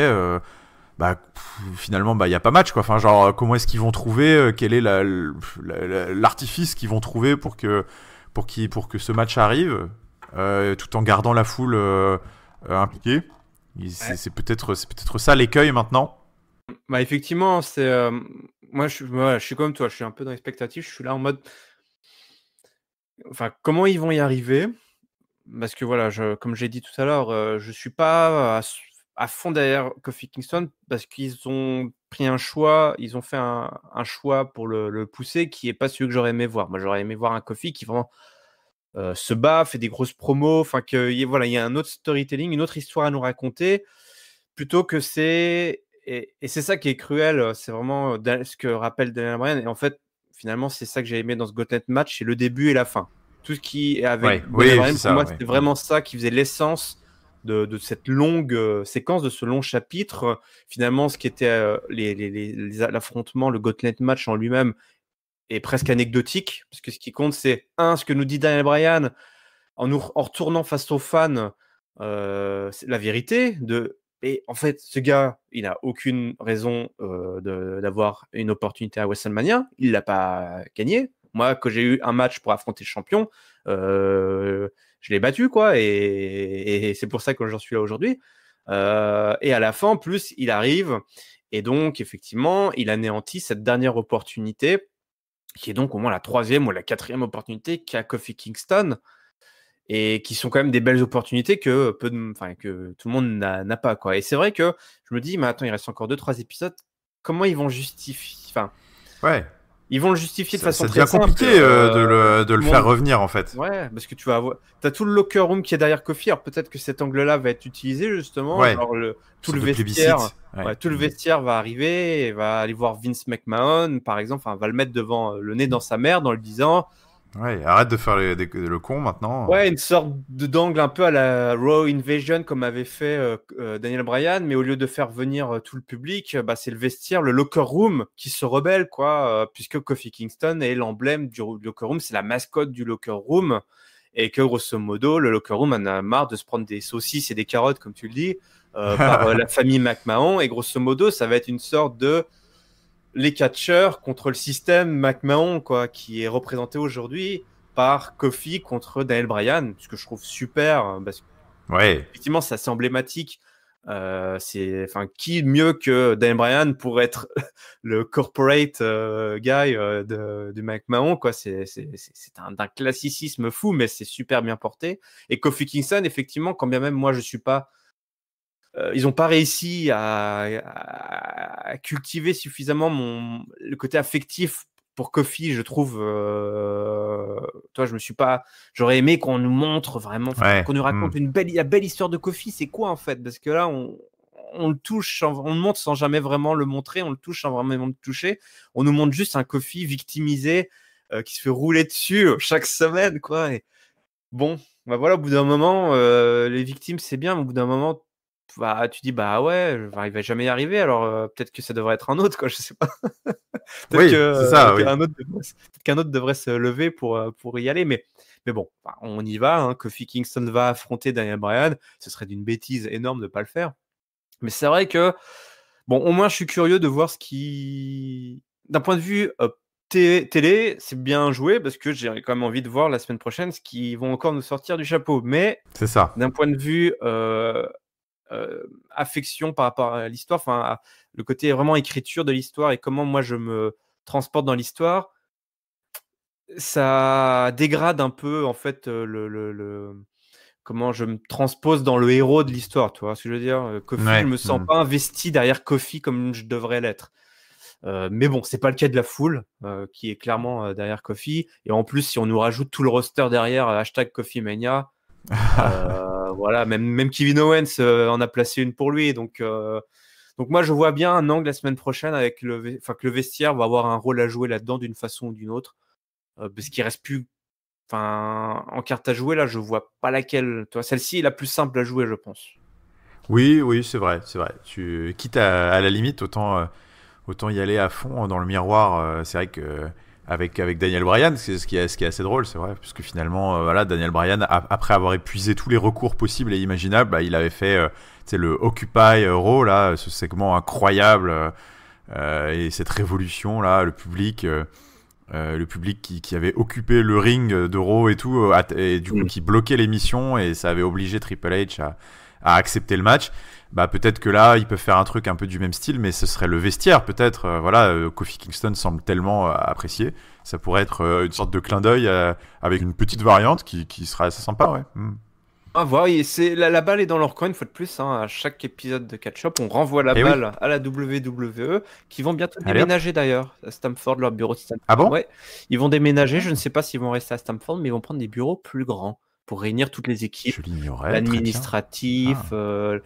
finalement il y a pas match, quoi. Enfin genre comment est-ce qu'ils vont trouver, quel est l'artifice qu'ils vont trouver pour que ce match arrive, tout en gardant la foule impliquée. C'est peut-être ça l'écueil maintenant. Bah effectivement, c'est moi je suis comme toi, je suis un peu dans l'expectative, je suis là en mode enfin comment ils vont y arriver? Parce que voilà, comme j'ai dit tout à l'heure, je suis pas à fond derrière Kofi Kingston, parce qu'ils ont pris un choix, ils ont fait un choix pour le pousser qui est pas celui que j'aurais aimé voir. Moi, j'aurais aimé voir un Kofi qui vraiment se bat, fait des grosses promos, enfin il y a un autre storytelling, une autre histoire à nous raconter, plutôt que et c'est ça qui est cruel, c'est vraiment ce que rappelle Daniel Bryan. Et en fait, finalement, c'est ça que j'ai aimé dans ce Gauntlet match, c'est le début et la fin. Tout ce qui est avec oui, Bryan, c'est pour moi, ça, c'était vraiment ça qui faisait l'essence de cette longue séquence, de ce long chapitre. Finalement, ce qui était l'affrontement, le Gauntlet match en lui-même est presque anecdotique, parce que ce qui compte, c'est ce que nous dit Daniel Bryan en retournant face aux fans, c'est la vérité. Et en fait, ce gars, il n'a aucune raison d'avoir une opportunité à WrestleMania. Il ne l'a pas gagné. Moi, quand j'ai eu un match pour affronter le champion, je l'ai battu, quoi. Et c'est pour ça que j'en suis là aujourd'hui. Et à la fin, en plus, il arrive. Et donc, effectivement, il anéantit cette dernière opportunité, qui est donc au moins la 3e ou la 4e opportunité qu'a Kofi Kingston. Et qui sont quand même des belles opportunités que que tout le monde n'a pas, quoi. Et c'est vrai que je me dis, mais attends, il reste encore 2-3 épisodes. Comment ils vont justifier Ouais. Ils vont le justifier de façon Ça très devient simple. compliqué de le faire revenir, en fait. Ouais, parce que tu vas avoir... T'as tout le locker room qui est derrière Kofi. Alors peut-être que cet angle-là va être utilisé, justement. Ouais. Genre tout le vestiaire. Tout le vestiaire va arriver et va aller voir Vince McMahon, par exemple. Enfin, va le mettre devant le nez dans sa merde en lui disant... Ouais, arrête de faire le con maintenant. Ouais, une sorte d'angle un peu à la Raw Invasion comme avait fait Daniel Bryan, mais au lieu de faire venir tout le public, c'est le vestiaire, le locker room qui se rebelle, quoi, puisque Kofi Kingston est l'emblème du locker room, c'est la mascotte du locker room, et que grosso modo, le locker room en a marre de se prendre des saucisses et des carottes, comme tu le dis, par la famille McMahon, et grosso modo, ça va être une sorte de les catcheurs contre le système McMahon, quoi, qui est représenté aujourd'hui par Kofi contre Daniel Bryan, ce que je trouve super, parce que effectivement, c'est assez emblématique. Qui mieux que Daniel Bryan pour être le corporate guy de McMahon, quoi. C'est d'un classicisme fou, mais c'est super bien porté. Et Kofi Kingston, effectivement, quand bien même moi je suis pas ils n'ont pas réussi à cultiver suffisamment le côté affectif pour Kofi, je trouve. J'aurais aimé qu'on nous montre vraiment, qu'on nous raconte la belle histoire de Kofi. C'est quoi en fait? Parce que là, on le touche, on le montre sans jamais vraiment le montrer, on le touche sans vraiment le toucher. On nous montre juste un Kofi victimisé qui se fait rouler dessus chaque semaine, quoi. Et bon, voilà, au bout d'un moment, les victimes, c'est bien, mais au bout d'un moment, tu dis ouais, il va jamais y arriver, alors peut-être que ça devrait être un autre, quoi, je sais pas. Peut-être qu'un autre devrait se lever pour y aller, mais bon, on y va, hein. Kofi Kingston va affronter Daniel Bryan, ce serait d'une bêtise énorme de pas le faire. Mais c'est vrai que, bon, au moins je suis curieux de voir d'un point de vue télé, c'est bien joué, parce que j'ai quand même envie de voir la semaine prochaine ce qu'ils vont encore nous sortir du chapeau, mais c'est ça. D'un point de vue affection par rapport à l'histoire, le côté vraiment écriture de l'histoire et comment moi je me transporte dans l'histoire, ça dégrade un peu en fait comment je me transpose dans le héros de l'histoire, tu vois ce que je veux dire. Kofi, je me sens pas investi derrière Kofi comme je devrais l'être. Mais bon, c'est pas le cas de la foule qui est clairement derrière Kofi, et en plus si on nous rajoute tout le roster derrière #Kofi Mania, voilà, même Kevin Owens en a placé une pour lui, donc moi je vois bien un angle la semaine prochaine avec que le vestiaire va avoir un rôle à jouer là-dedans d'une façon ou d'une autre, parce qu'il reste plus en carte à jouer là, je vois pas laquelle, toi, celle-ci est la plus simple à jouer, je pense. Oui, c'est vrai. Quitte à la limite, autant y aller à fond dans le miroir. C'est vrai que avec Daniel Bryan, c'est ce qui est assez drôle, c'est vrai, puisque finalement, Daniel Bryan, après avoir épuisé tous les recours possibles et imaginables, il avait fait le Occupy Raw, là, ce segment incroyable, et cette révolution là, le public qui avait occupé le ring de Raw et tout, et du coup qui bloquait l'émission, et ça avait obligé Triple H à accepter le match. Peut-être que là, ils peuvent faire un truc un peu du même style, mais ce serait le vestiaire, peut-être. Kofi Kingston semble tellement apprécié. Ça pourrait être une sorte de clin d'œil avec une petite variante qui serait assez sympa, ouais. Voilà, la balle est dans leur coin, une fois de plus, hein. À chaque épisode de Catch Up, on renvoie la balle à la WWE, qui vont bientôt déménager d'ailleurs à Stamford, leur bureau de Stamford. Ah bon? Ouais, ils vont déménager, je ne sais pas s'ils vont rester à Stamford, mais ils vont prendre des bureaux plus grands pour réunir toutes les équipes. Je l'ignorais. L'administratif, la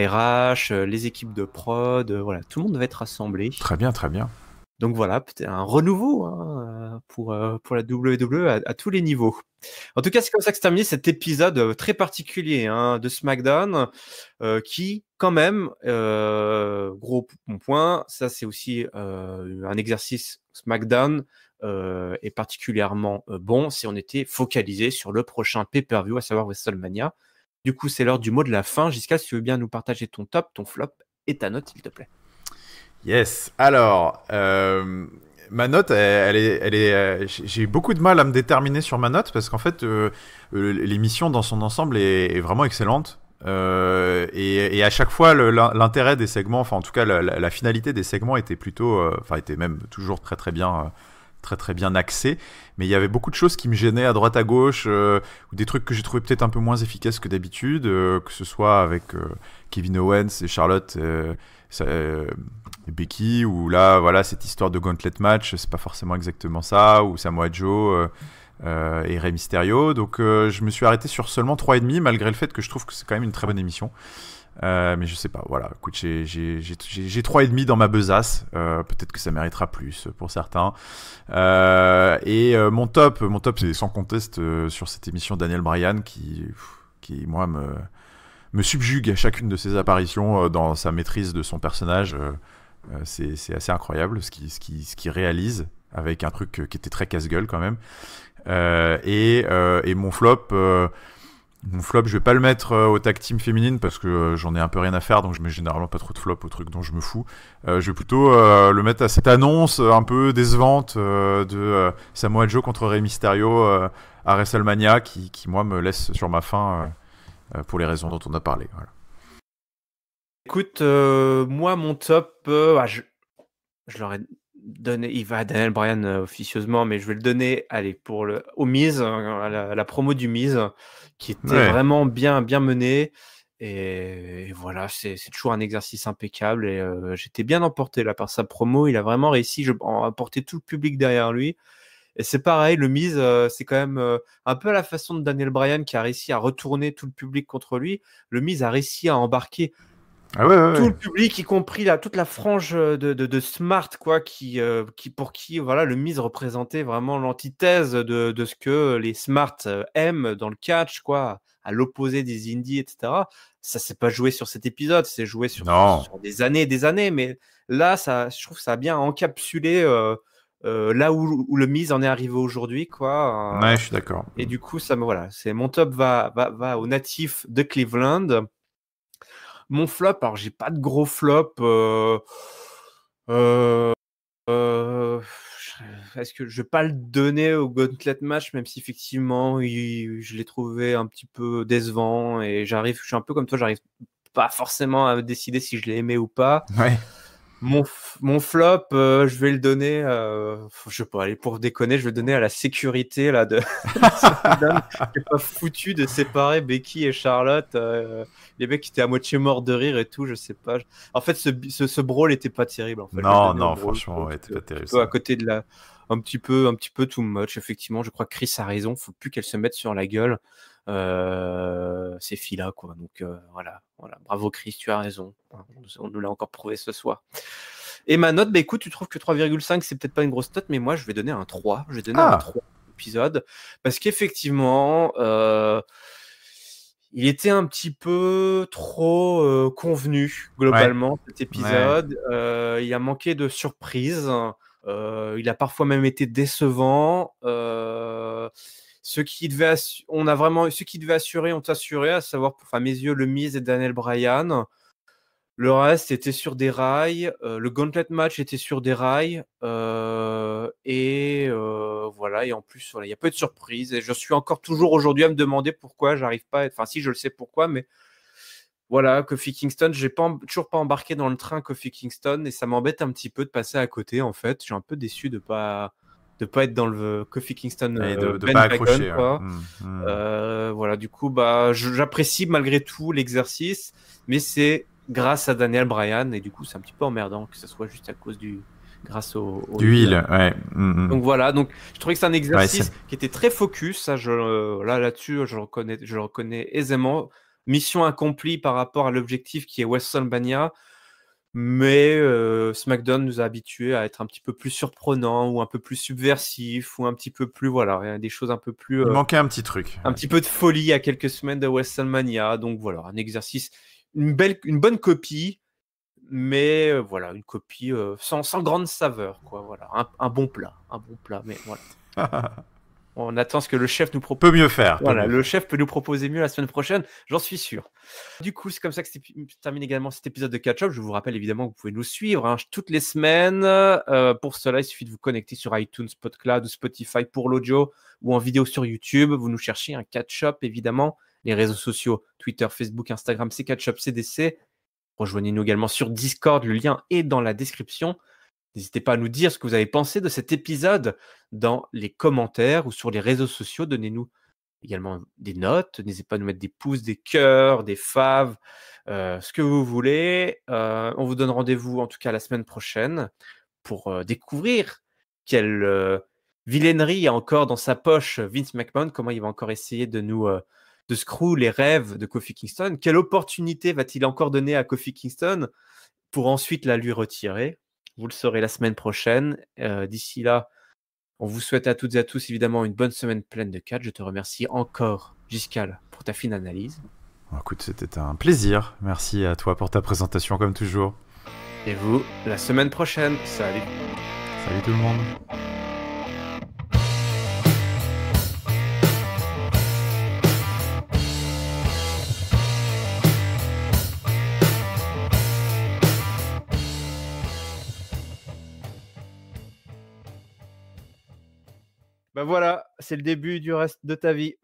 RH, les équipes de prod, voilà, tout le monde va être rassemblé. Très bien. Donc voilà, peut-être un renouveau, hein. pour la WWE à tous les niveaux. En tout cas, c'est comme ça que se terminé cet épisode très particulier de SmackDown, qui, quand même, gros point, ça c'est aussi un exercice SmackDown est particulièrement bon si on était focalisé sur le prochain pay-per-view, à savoir WrestleMania. Du coup, c'est l'heure du mot de la fin. Giscard, si tu veux bien nous partager ton top, ton flop et ta note, s'il te plaît. Yes. Alors, ma note, elle est, j'ai beaucoup de mal à me déterminer sur ma note parce qu'en fait, l'émission dans son ensemble est vraiment excellente. Et à chaque fois, l'intérêt des segments, enfin en tout cas la finalité des segments était plutôt, enfin était même toujours très très bien. Très bien axé, mais il y avait beaucoup de choses qui me gênaient à droite à gauche, ou des trucs que j'ai trouvé peut-être un peu moins efficaces que d'habitude, que ce soit avec Kevin Owens et Charlotte et Becky, ou là voilà cette histoire de gauntlet match, c'est pas forcément exactement ça, ou Samoa Joe et Rey Mysterio, donc je me suis arrêté sur seulement 3,5 malgré le fait que je trouve que c'est quand même une très bonne émission. Mais je sais pas, voilà, écoute, j'ai 3,5 dans ma besace, peut-être que ça méritera plus pour certains. Mon top c'est sans conteste sur cette émission Daniel Bryan qui moi me subjugue à chacune de ses apparitions dans sa maîtrise de son personnage. C'est assez incroyable ce qu'il réalise avec un truc qui était très casse-gueule quand même. Mon flop, je vais pas le mettre au tag team féminine parce que j'en ai un peu rien à faire, donc je mets généralement pas trop de flop au truc dont je me fous. Je vais plutôt le mettre à cette annonce un peu décevante de Samoa Joe contre Rey Mysterio à WrestleMania qui moi me laisse sur ma faim pour les raisons dont on a parlé. Voilà. Écoute, moi mon top, je l'aurais donné, il va à Daniel Bryan officieusement, mais je vais le donner, allez, au Miz, à la promo du Miz, qui était vraiment bien menée. Et voilà, c'est toujours un exercice impeccable. Et j'étais bien emporté là par sa promo. Il a vraiment réussi à emporter tout le public derrière lui. Et c'est pareil, le Miz, c'est quand même un peu à la façon de Daniel Bryan qui a réussi à retourner tout le public contre lui. Le Miz a réussi à embarquer tout le public, y compris toute la frange de Smart, quoi, pour qui voilà, le Miz représentait vraiment l'antithèse de ce que les Smart aiment dans le catch, quoi, à l'opposé des Indies, etc. Ça s'est pas joué sur cet épisode, c'est joué sur des années et des années, mais là, je trouve que ça a bien encapsulé là où le Miz en est arrivé aujourd'hui, quoi. Ouais, je suis d'accord. Et du coup, voilà, mon top va au natif de Cleveland. Mon flop, alors j'ai pas de gros flop. Est-ce que je vais pas le donner au Gauntlet match, même si effectivement je l'ai trouvé un petit peu décevant et je suis un peu comme toi, j'arrive pas forcément à décider si je l'ai aimé ou pas. Ouais. Mon flop, je vais le donner, je sais pas, allez, pour déconner, je vais le donner à la sécurité là, de SmackDown, qui n'est pas foutu de séparer Becky et Charlotte. Les mecs qui étaient à moitié morts de rire et tout, je sais pas. En fait, ce brawl était pas terrible. En fait. Non, franchement, ouais, c'était pas terrible. À côté de un petit peu too much, effectivement. Je crois que Chris a raison, faut plus qu'elle se mette sur la gueule. Ces filles-là, quoi. Donc voilà. Bravo Chris, tu as raison. On nous l'a encore prouvé ce soir. Et ma note, écoute, tu trouves que 3,5 c'est peut-être pas une grosse note, mais moi je vais donner un 3. Je vais donner un 3 épisode parce qu'effectivement il était un petit peu trop convenu globalement cet épisode. Ouais. Il a manqué de surprise. Il a parfois même été décevant. Ceux qui devaient assurer ont assuré, à savoir, à mes yeux, le Miz et Daniel Bryan. Le reste était sur des rails. Le Gauntlet match était sur des rails. Voilà. Et en plus, il y a peu de surprises. Et je suis encore toujours aujourd'hui à me demander pourquoi j'arrive pas à être. Enfin, si, je le sais pourquoi, mais voilà, Kofi Kingston, j'ai toujours pas embarqué dans le train Kofi Kingston et ça m'embête un petit peu de passer à côté, en fait. Je suis un peu déçu de pas être dans le Kofi Kingston et de pas accrocher. Quoi. Voilà, du coup, j'apprécie malgré tout l'exercice, mais c'est grâce à Daniel Bryan et du coup, c'est un petit peu emmerdant que ce soit juste à cause grâce au du heel, ouais. Donc voilà, je trouvais que c'est un exercice qui était très focus. Ça, là-dessus, je le reconnais aisément. Mission accomplie par rapport à l'objectif qui est WrestleMania. Mais SmackDown nous a habitués à être un petit peu plus surprenants ou un peu plus subversifs ou un petit peu plus, voilà, des choses un peu plus... Il manquait un petit truc. Un petit peu de folie à quelques semaines de WrestleMania. Donc voilà, un exercice, une bonne copie, mais voilà, une copie sans grande saveur, quoi. Voilà, un bon plat, mais voilà. On attend ce que le chef nous propose. Peut mieux faire. Voilà, le chef peut nous proposer mieux la semaine prochaine, j'en suis sûr. Du coup, c'est comme ça que se termine également cet épisode de Catch-Up. Je vous rappelle évidemment que vous pouvez nous suivre toutes les semaines. Pour cela, il suffit de vous connecter sur iTunes, PodCloud ou Spotify pour l'audio ou en vidéo sur YouTube. Vous nous cherchez un Catch-Up, évidemment. Les réseaux sociaux, Twitter, Facebook, Instagram, c'est Catch-Up CDC. Rejoignez-nous également sur Discord, le lien est dans la description. N'hésitez pas à nous dire ce que vous avez pensé de cet épisode dans les commentaires ou sur les réseaux sociaux. Donnez-nous également des notes. N'hésitez pas à nous mettre des pouces, des cœurs, des faves, ce que vous voulez. On vous donne rendez-vous en tout cas la semaine prochaine pour découvrir quelle vilainerie il y a encore dans sa poche Vince McMahon, comment il va encore essayer de nous de screw les rêves de Kofi Kingston. Quelle opportunité va-t-il encore donner à Kofi Kingston pour ensuite la lui retirer? Vous le saurez la semaine prochaine. D'ici là, on vous souhaite à toutes et à tous évidemment une bonne semaine pleine de catch. Je te remercie encore, Giscal, pour ta fine analyse. Écoute, c'était un plaisir. Merci à toi pour ta présentation comme toujours. Et vous, la semaine prochaine. Salut. Salut tout le monde. Ben voilà, c'est le début du reste de ta vie.